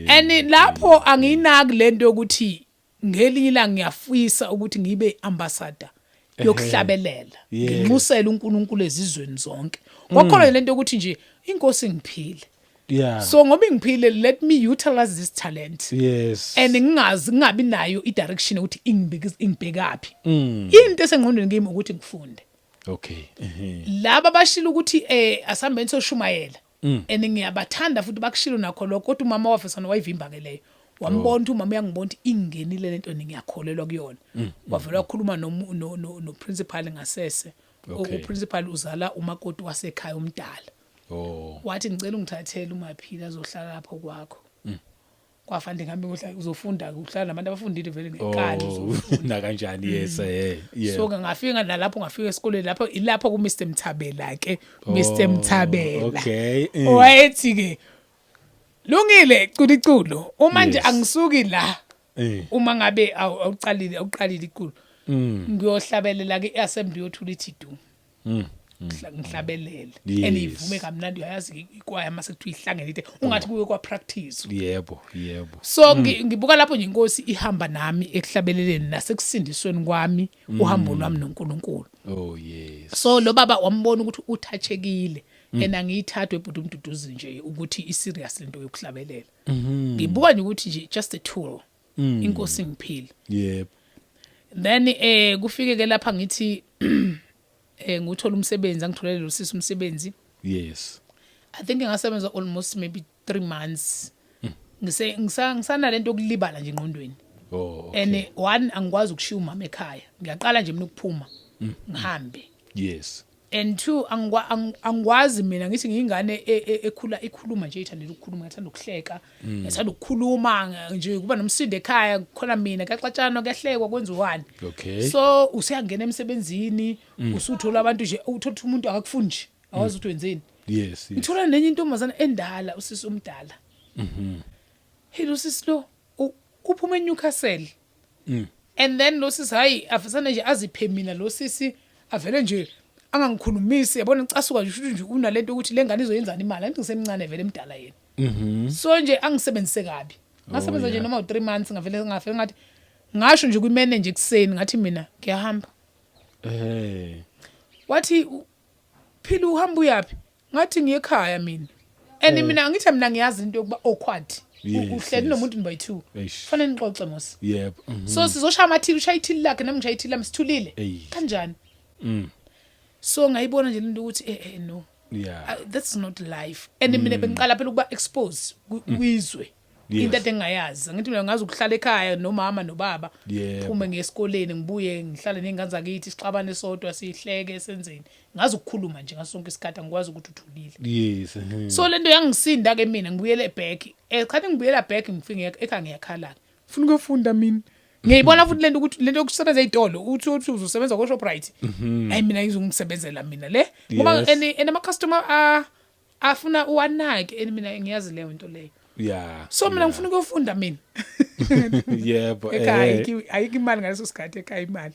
and lapho angiyinaki lento yokuthi ngelinye ilanga ngiyafisa ukuthi ngibe ambassador yokuhlabelela nginxusela uNkulunkulu ezizweni zonke ngokhona lento yokuthi nje inkosi ngiphile. Yeah. So ngoba ngiphile let me utilize this talent. Yes. And ngingabi nayo i-direction ukuthi ingibhekapi. Into esengqondweni kimi ukuthi ngifunde. Okay. Laba bashila ukuthi asambeni soshumayela and ngiyabathanda futhi bakushilo nakho lokho kodwa umama wafesana wayivimba ke leyo wambona ukuthi umama uyangibona ukuthi ingenile lento ngiyakholelwa kuyona wavela wakhuluma no principal ngasese principal uzala umakoti wasekhaya umdala wathi ngicela ungithathele uMaphila azohlala lapho kwakho kwafanele ngihambe uzofunda uhlala nabantu abafundile vele ngenkani na kanjani yes so ngafika nalapho ngafika esikoleni lapho ilapho ku Mr Mthabela ke Mr Mthabela okay wayethi ke lungile iculiculo uma nje angisuki la uma ngabe awuqalile iculo ngiyohlabelela ke assembly yothula iThidu ngihlabelele enivume kamnandi uyazi ikwaya mase kuthiwa ihlangene ite ungathi kuwe kwa practice yebo so ngibuka lapho nje inkosi ihamba nami ekuhlabeleleni nasekusindisweni kwami uhambo lwami noNkulunkulu yes so lo baba wambona ukuthi uthachekile yena ngiyithathwe ebhuti umduduzi nje ukuthi iserious lento yokuhlabelela ngibuka nje ukuthi nje just a tool inkosi ngiphila yebo then kufike ke lapha ngithi nguthola umsebenzi angitholele lo sisi umsebenzi yes I think ngasebenza almost maybe 3 months ngisana lento yokulibala nje engqondweni and one angikwazi ukushiya umama ekhaya ngiyaqala nje mina ukuphuma ngihambe yes and two angikwazi mina ngithi ngiyingane ikhuluma nje ithandela ukukhuluma ngathanda ukuhleka ngathanda ukukhuluma nje kuba nomsindo ekhaya khona mina kaxatshana kuyahlekwa kwenziwani so usiyangena emsebenzini usuthola abantu nje uthola umuntu akakufundi nje awazi ukuthi wenzeni yes ngithola nenye intombazana endala usisi umdala hello sisi lo uphuma eNewcastle and then lo sisi hayi afisana nje aziphe mina lo sisi avele nje angangikhulumisi yabona ngicasuka nje unalento ukuthi lengane izoyenzana imali angithi ngisemncane vele emdala yena so nje angisebenzise kabi ngasebenza nje noma 3 months ngavele ngathi ngasho nje kuimene nje kuseni ngathi mina ngiyahamba wathi phila uhamba uyapi ngathi ngiye ekhaya mina and mina ngithi mina ngiyazi into yokuba awkward uhleli nomuntu by 2 fanele nixoxe mos yebo so sizoshaya amathili ushaya ithili lakhe nami ngishaya ithili lami sithulile kanjani so ngayibona nje lento ukuthi no that's not life and mina bengiqala phela ukuba expose kwizwe into engayazi ngithi mina ngazi ukuhlala ekhaya nomama nobaba phume ngesikoleni ngibuye ngihlale nengane zakithi sixabane sodwa sihleke senzeni ngazi ukukhuluma nje ngasonke isikhathi ngikwazi ukuthi uthulile yes so lento yangisinda ke mina ngibuyele back echathi ngibuyela back ngifike ekhaya ngiyakhala ufuna ukufunda mina ngiyibona futhi lento ukuthi lento yokusebenza ezitolo uthi uzosebenza ko Shoprite hayi mina ngizongisebenzela mina le ngoba ama customer afuna uwanake mina ngiyazi leyo into leyo so mina ngifuna ukufunda mina yebo ayikho imali ngaleso sikhathi ekhaya imali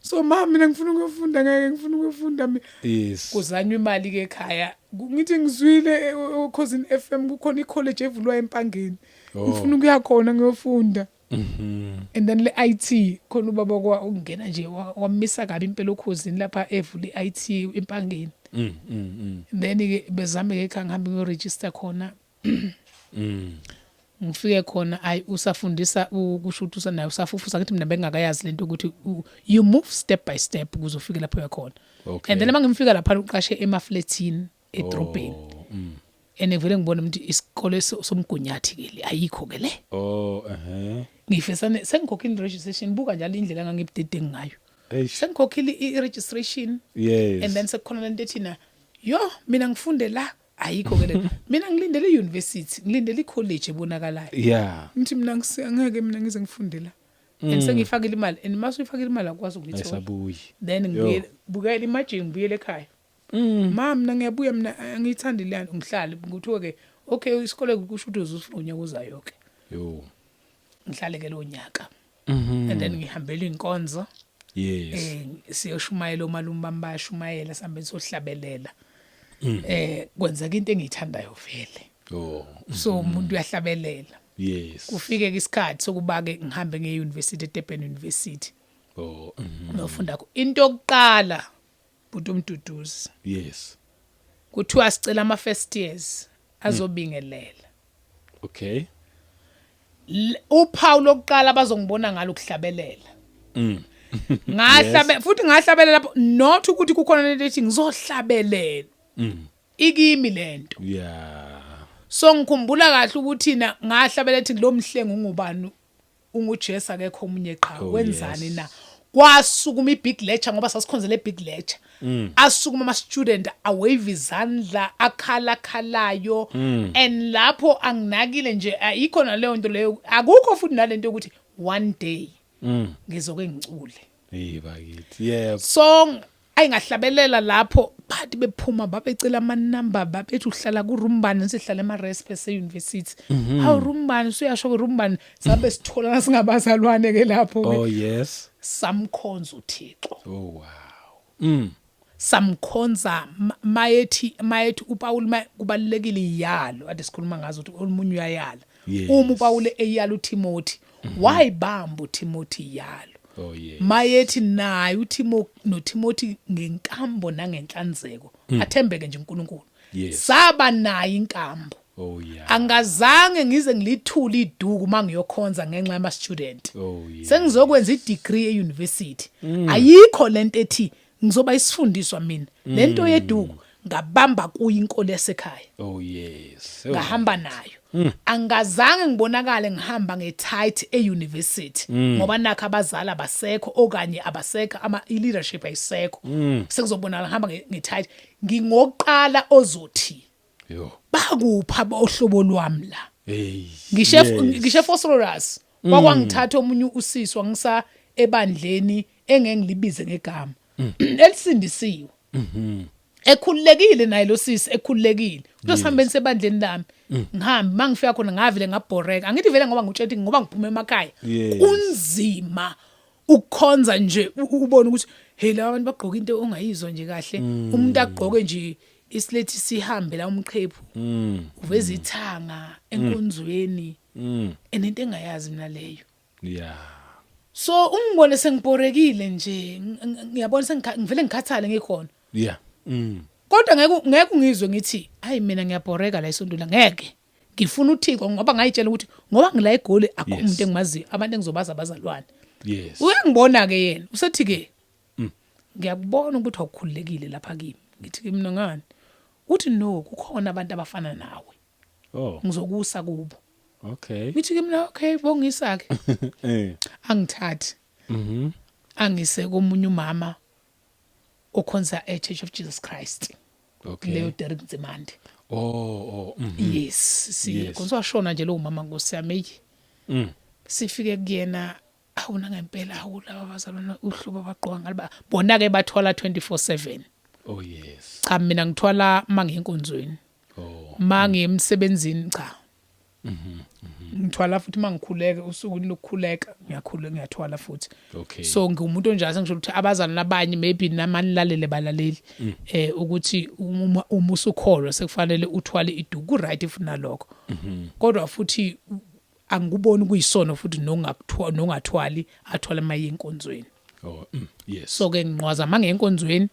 so mama mina ngifuna ukufunda ngeke ngifuna ukufunda mina yes kuzanywa imali ke ekhaya ngithi ngizwile Cousin FM kukhona icollege evulwa eMpangeni ngifuna ukuya khona ngiyofunda and then le IT khona ubaba kwa ungena nje wamisa kabi impela ukhosini lapha evule IT eMpangeni then ke bezame ke ekhaya ngihambe ngiregister khona ngifike khona ayi usafundisa ukusho ukuthi usanayo usafufusa ngithi mina bengakayazi lento ukuthi you move step by step ukuze ufike lapho yakhona and then mangimfika lapha uqashe emaflatini edrobheni enevele ngibona ukuthi isikole somgunyathi ke le ayikho ke le ngifesane sengikhokhile registration buka njalo indlela ngangibudede ngayo sengikhokhile i-registration and then sekukhona lento ethina yo mina ngifunde la ayikho ke le mina ngilindele i-university ngilindele i-college ebonakalayo ngithi mina ngeke mina ngize ngifunde la and sengifakile imali and mase uyifakile imali akwazi ukuyithola esabuyi then ngibukela imagine ngibuyele ekhaya mama mina ngiyabuya mina ngiyithanda le ngihlale ngithiwe ke okay isikole kusho ukuthi uzofuna unyaka uzayo ke ngihlale ke lo nyaka and then ngihambela inkonzo siyoshumayela omalume bami bayashumayela sihambe sohlabelela kwenzeka into engiyithandayo vele so umuntu uyahlabelela kufike ke isikhathi sokuba ke ngihambe ngeuniversity eDurban University ngiyofunda into yokuqala buthi umduduzi kuthiwa sicela ama first years azobingelela uphawu lokuqala bazongibona ngalo ukuhlabelela ngahlabe futhi ngahlabelela lapho not ukuthi kukhona lento ethi ngizohlabelela ikimi lento Yeah. so ngikhumbula kahle ukuthi na ngahlabela ethi lo mhlengu ngubani unguJesu akekho omunye qha wenzani na kwasukuma ibig lecture ngoba sasikhonzele ibig lecture asukuma ama student awave izandla akhala and lapho anginakile nje ayikho naleyo nto leyo akukho futhi nalento ukuthi one day ngizoke ngicule bakithi yeah so ayingahlabelela lapho bathi bephuma babecela ama number babethi uhlala ku Rumbani sihlala ema Respect University awu Rumbani usuyasho ku Rumbani sabe sithola singabazalwane ke lapho oh yes samkhonza uThixo oh wow samkhonza mayethi uPaul kubalekile iyalo ade sikhuluma ngazo ukuthi omunye uyayala uma uPaul eyala uTimothy wayibamba uTimothy iyalo oh yes mayethi naye noTimothy ngenkambo nangenhlanzeko athembeke nje uNkulunkulu saba naye inkambo oh yeah angazange ngize ngilithula iduku mangiyokhonza ngenxa yama student oh yeah sengizokwenza idegree euniversity ayikho lento ethi ngizoba isifundiswa mina lento yeduku ngabamba kuyinkolo yasekhaya oh yes ngahamba nayo angazange ngibonakale ngihamba ngetight euniversity ngoba nakho abazali abasekho okanye abaseka ama leadership ayisekho sekuzobonakala ngihamba ngetight ngingoqala ozothi yo bakupha bohlobo lwami la hey ngishe Phosphorus kwakwangithatha omunye usisi wangisa ebandleni engengilibize ngegama elisindisiwe ekhululekile naye lo sisi ekhululekile uyosihambeni sebandleni lami ngihambe mangifika khona ngavile ngabhoreka angithi vele ngoba ngutshela ngoba ngiphume emakhaya kunzima ukukhonza nje ubone ukuthi hey la abantu bagqoka into ongayizwa nje kahle umuntu agqoke nje isilethi sihambe la umqhephu uveza ithanga enkonzweni enento engayazi mina leyo yeah so ungibone sengibhorekile nje ngiyabona ngivele ngikhathale ngikhona yeah kodwa ngeke ungizwe ngithi hayi mina ngiyabhoreka la isonto la ngeke ngifuna uThixo ngoba ngayitshela ukuthi ngoba ngila egoli akho umuntu engimaziyo abantu engizobaza abazalwane yes uyangibona ke yena usethi ke ngiyakubona ukuthi awukhululekile lapha kimi ngithi mina ngani uthi no kukhona abantu abafana nawe ngizokusa kubo okay ngithi mina okay bongisa ke angithathi angise komunye umama okhonza eChurch of Jesus Christ okay leyo Derek Nzimande yes sikhonza washona nje lo mama ngosiyami sifike kuyena awuna ngempela awulaba abazalwana uhluba abaqoka ngaliba bona ke bathola 24/7 oh yes cha mina ngithwala mangenkonzweni mangiyemsebenzini cha ngithwala futhi mangikhuleka usuku lokukhuleka ngiyathwala futhi okay so ngumuntu onjalo sengisho ukuthi abazalwana abanye maybe namanilalele balaleli ukuthi uma usukholwa sekufanele uthwale iduku right if nalokho kodwa futhi angikuboni kuyisono futhi nongathwali athwala mayinkonzweni yes so ke ngiqwaza mangenkonzweni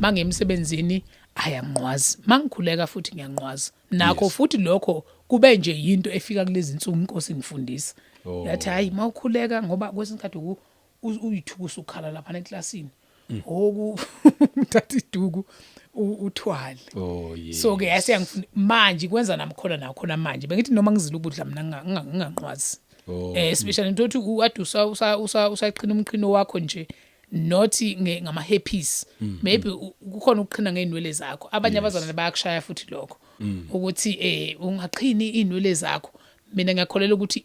mangemsebenzini ayanqwazi mangikhuleka futhi ngiyanqwaza nakho futhi lokho kube nje into efika kulezi insuku inkosi ngifundisa yathi hayi mawukhuleka ngoba kwesinkathi uyithukusa ukhala lapha eklasini uthatha iduku uthwale yes so ke yasiyangifuna manje kwenza namkhona nakhona manje bengithi noma ngizila ubudla mina nginganqwazi especially ntothi uade usaqhina umqhino wakho nje not ngama happies maybe kukhona ukuqhina ngeinwele zakho abanye abazalwane bayakushaya futhi lokho ukuthi ungaqhini inwele zakho mina ngiyakholela ukuthi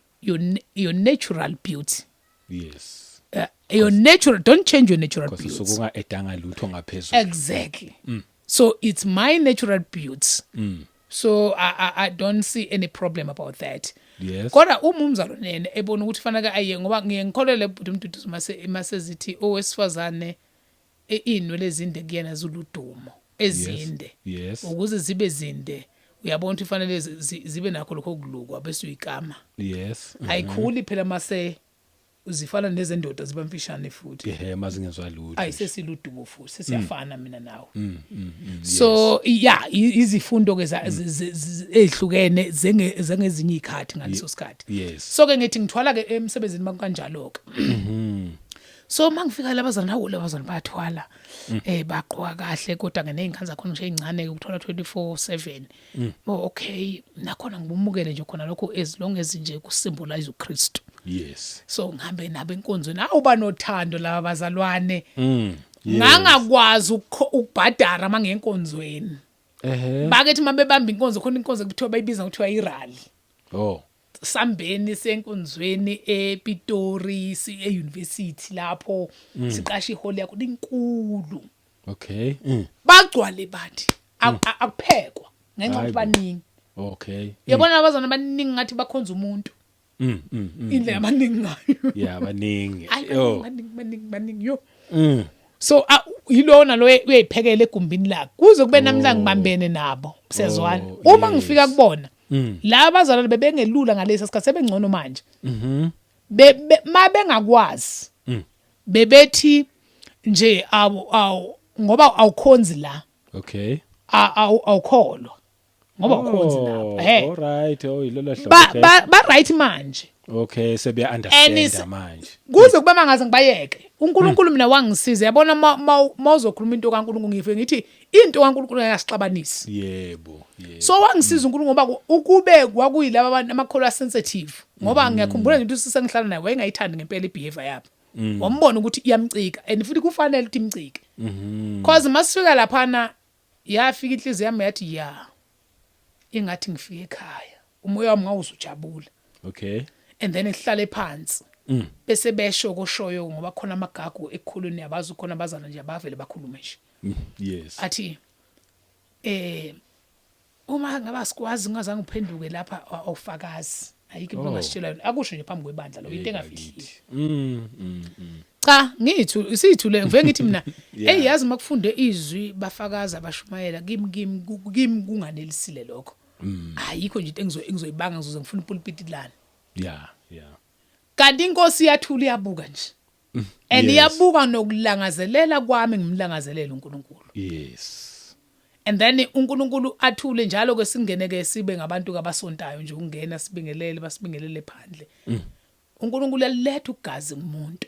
your natural beauty yes your natural don't change your natural beauty sokunga edanga lutho ngaphezulu exactly so it's my natural beauty so I don't see any problem about that yes kodwa umzalo nene ebona ukuthi fanaka aye ngoba ngiyengikholele uMduduzo masezithi owesifazane inwele ezinde kuyena zuludumo ezinde yes ukuze zibe zinde uyabona ukuthi fanele zibe nakho lokho kulukwa bese uyikama yes ayikhuli phela mase uzifana nezendoda zibamfishane futhi mazingezwa lutho ayisesiludumo futhi sesiyafana mina nawe so yeah izifundo ke ezihlukene zengezinye ikhathi ngaleso sikhathi yes so ke ngithi ngithwala ke emsebenzini makanjalo ke So mangifika labazana hawo labazana bayathwala baqoka kahle kodwa ngeingane zakhona nje ezincane ukuthola 24/7 okay nakhona ngibumukele nje khona lokho as long as nje kusymbolize uKristu. Yes. So ngihambe nabo enkonzweni awuba nothando laba bazalwane ngangakwazi ukubhadara mangenkonzweni bakethi mabebamba inkonzo khona inkonzo kuthiwa bayibiza kuthiwa irally sambeni senkonzweni ePitori euniversity lapho siqasha ihall yakho inkulu okay bagcwale bathi akuphekwa ngenxa ukuthi baningi okay yabona abazana baningi ngathi bakhonza umuntu indlela abaningi ngayo yeah baningi baningi yo so yilona lo uyayiphekela egumbini lakhe kuze kube namhlanje ngibambene nabo siyazwana uma ngifika kubona la abazalwane bebengelula ngalesi sikhathi sebengcono manje mabengakwazi bebethi nje ngoba awukhonzi la okay awukholwa ngoba ukhonzi lapha all right ilolo hlobo ba right manje okay sebeya understand manje kuze kube mangaze ngibayeke uNkulunkulu mina wangisiza yabona mawuzokhuluma into kaNkulunkulu ngife ngithi into kaNkulunkulu ayasixabanisi yebo so wangisiza uNkulunkulu ngoba ukube kwakuyilabo abantu amakholwa sensitive ngoba ngiyakhumbula nje ukuthi sisengihlala naye wayengayithandi ngempela ibehavior yabo wambona ukuthi iyamcika and futhi kufanele ukuthi imcike because masifika laphana yafika inhliziyo yami yathi ingathi ngifike ekhaya umoya wami ngawuzujabula okay and then ihlale phansi bese besho koshoyo ngoba khona amagagu ekukhuluni yabazi khona abazana nje abavele bakhulume nje yes athi uma ngaba sikwazi ngazange uphenduke lapha awufakazi ayikho into ongasitshela akusho nje phambi kwebandla lo into engafihli cha ngithu sithule ngiveke ngithi mina yazi makufunde izwi bafakaza abashumayela kimi kunganelisile lokho ayikho nje into engizoyibanga ngizoze ngifuna ipulpit lana yeah kanti inkosi yathula iyabuka nje and iyabuka nokulangazelela kwami ngimlangazelela uNkulunkulu yes and then uNkulunkulu athule njalo ke singeneke sibe ngabantu abasontayo nje ungena sibingelele basibingelele phandle uNkulunkulu uyaletha ugazi kumuntu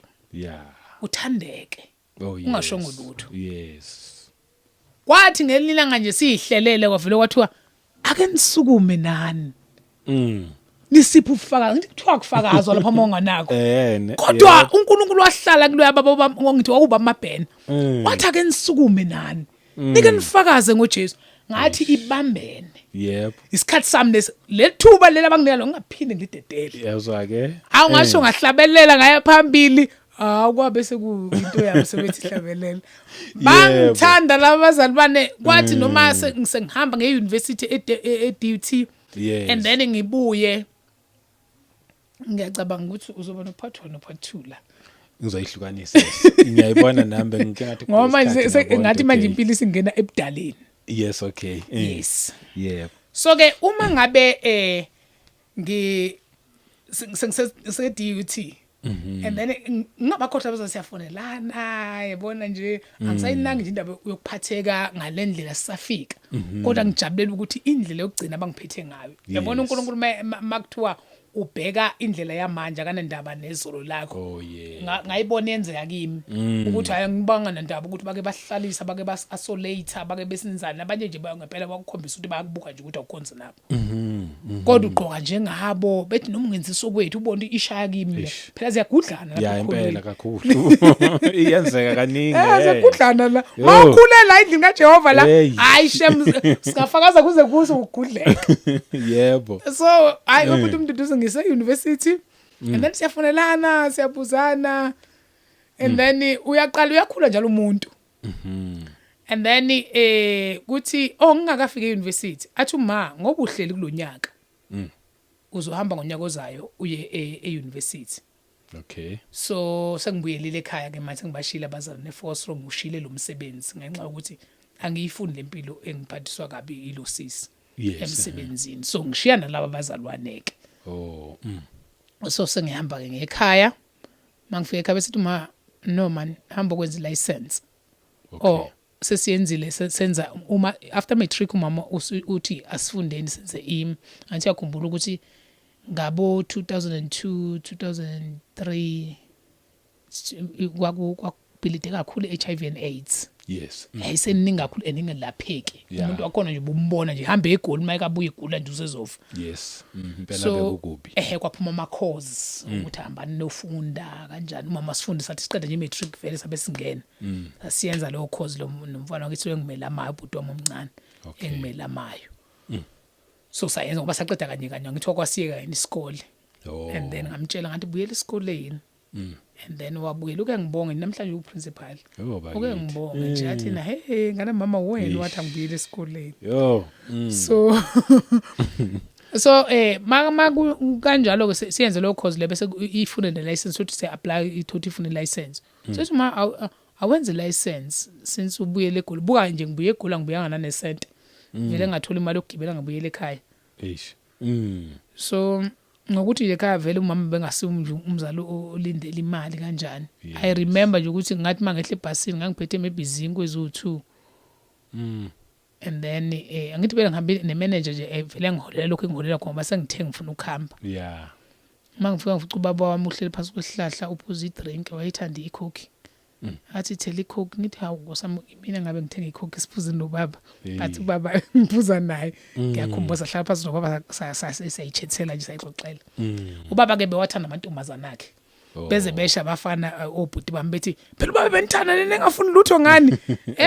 uthandeke ungashongo lutho yes kwathi ngelilanga nje sihlelele kwavele kwathiwa ake nisukume nani nisiphi ufakazi ngithi kuthiwa kufakazwa lapha monganakho kodwa uNkulunkulu wahlala kulo yababa ngithi wakuba amabhena wathi ake nisukume nani nike nifakaze ngoJesu ngathi ibambene yep isikhathi sami lethuba lela banginika ngingaphinde ngidedele yazwa ke awungasho ngahlabelela ngaya phambili kwabe sekuyinto yami sebethi hlabelela bangithanda laba bazali bane kwathi noma sengihamba ngeuniversity eDUT and then ngibuye ngiyacabanga ukuthi uzoba no part 1 no part 2 la ngizoyihlukanisa ngiyayibona nambe ngingathi ngoba ngathi manje impilo isingena ebudaleni yes okay yes yeah so ke uma ngabe se DUT and then ngabakhohlwa bazosiyafonelana yabona nje angisayinanga nje indaba yokuphatheka ngalendlela sisafika kodwa ngijabulela ukuthi indlela yokugcina bangiphethe ngayo yabona uNkulunkulu makuthiwa ubheka indlela yamanje akanandaba nezolo lakho ngayibona yenzeka kimi ukuthi hayi ngibanga nandaba ukuthi bake bahlalisa bake bas-isolate bake besenzana abanye nje ngempela bakukhombisa ukuthi bayakubuka nje ukuthi awukhonze nabo kodwa uqoka njengabo bethi noma ungenzisa okwethu ubona ishaya kimi phela ziyagudlana lapho impela kakhulu iyenzeka kaningi ziyagudlana la mawukhulela endlini kaJehova la hayi shem singafakaza kuze kuzo ukugudleka yebo so hayi umuntu ngise-university and then siyafonelana siyabuzana and then uyakhula njalo umuntu and then kuthi ngingakafika e-university athi ngoba uhleli kulonyaka uzohamba ngonyaka ozayo uye e-university okay so sengibuyelile ekhaya ke manje ngibashila abazali neforce wrong ushile lo msebenzi ngenxa ukuthi angiyifundi lempilo engiphathiswa kabi ilosisi emsebenzini so ngishiya nalabo abazalwaneke so sengihamba ke ngekhaya mangifika ekhaya bese no man hamba kwenza license sesiyenzile senza uma after matric umama uthi asifundeni senze anti yakhumbula ukuthi ngabo 2002 2003 kwakubhilide kakhulu HIV and AIDS. Yes. Yayiseningi kakhulu eningelapheki. Yeah. Umuntu wakhona nje ubumbona nje hambe egoli mayike abuye igula nje usezofa. Yes. Impela So bekukubi. kwaphuma ama cause ukuthi hambani nofunda kanjani uma masifunde sathi siqeda nje matric vele sabe singena. Sasiyenza lo cause lo nomfana wakithi engimela amayo ubhuti wami omncane engimela amayo. So sayenza ngoba saqeda kanye kanye ngithi kwasiyeka yini isikole. Oh. And then ngamtshela ngathi buyela esikoleni. And then wabuyela uke ngibonge namhlanje uprincipal. Uke ngibonge nje athi na hey ngane mama wena wathi angibuyela esikoleni. Yo. So maka kanjalo ke siyenze lo course le bese ifune ne license uthi se apply ithothi ifune license. Sethi ma awenze license since ubuyele eGoli buka nje ngibuye eGoli ngibuyanga nane cent. Vele ngathola imali yokugibela ngibuyele ekhaya. Eish. So ngokuthi ekhaya vele umama bengasiwe umzali olindele imali kanjani. I remember nje ukuthi ngathi mangehle ebhasini ngangiphethe maybe izinto eziwu2. And then angithi bela ngihambe ne manager nje vele ngiholela lokho engiholela khona base ngithenga ngifuna ukuhamba. Yeah. Mangifika ngifica ubaba wami uhleli phansi kwesihlahla uphuza idrink wayithanda icoke. Athi thela icoke ngithi hawu ngosami mina ngabe ngithenga icoke siphuze nobaba. Bathi ubaba ngiphuza naye. Ngiyakhumbuza hlala phansi nobaba sayichetshela nje sayixoxela. Ubaba ke bewathanda amantombazana akhe. Beze besha abafana obhuti bami bethi phela ubaba benithanda nene ngafuni lutho ngani.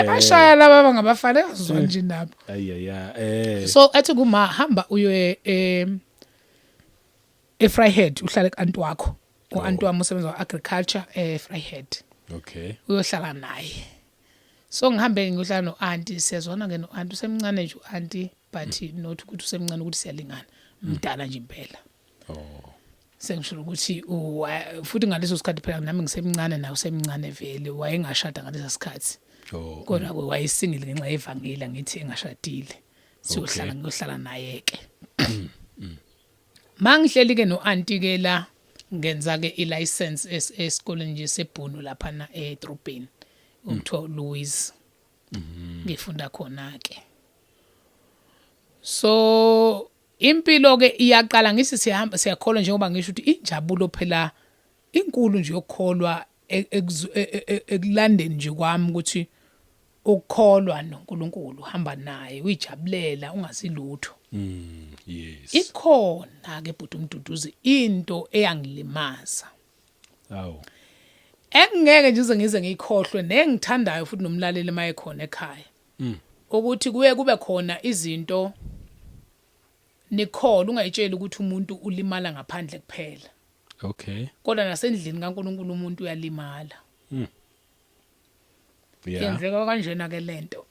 Bashaya laba bangabafana yazwa nje nabo. So athi kuma hamba uye eFryhead uhlale kuantu wakho. Uantu wami usebenza agriculture eFryhead. Okay. Uyohlala naye. So ngihambe ngiyohlala noauntie siyazwana ke noauntie usemncane nje uauntie but not ukuthi usemncane ukuthi siyalingana. Mdala nje impela. Sengisho ukuthi futhi ngaleso sikhathi phela nami ngisemncane nawe usemncane vele wayengashada ngaleso sikhathi. Kodwa wayesingile ngenxa yevangeli ngithi engashadile. Siyohlala ngiyohlala naye ke. Mangihleli ke noauntie ke la ngenza ke ilicense esikoleni nje seBhunu lapha na eDrobheni umtho Louis. Ngifunda khona ke. So impilo ke iyaqala ngisi siyahamba siyakholwa njengoba ngisho ukuthi injabulo phela inkulu nje yokholwa ekulandeni nje kwami ukuthi ukukholwa noNkulunkulu uhamba naye uyijabulela ungasilutho. Yes. Ikhona ke bhuti uMduduzi into eyangilimaza. Awu. Engeke nje ngize ngikhohlwe nengithandayo futhi nomlaleli mayekhona ekhaya. Ukuthi kuye kube khona izinto nikhola ungayitsheli ukuthi umuntu ulimala ngaphandle kuphela. Okay. Kodwa nasendlini kaNkulunkulu umuntu uyalimala. Yeah. Yenzeka kanjena ke lento.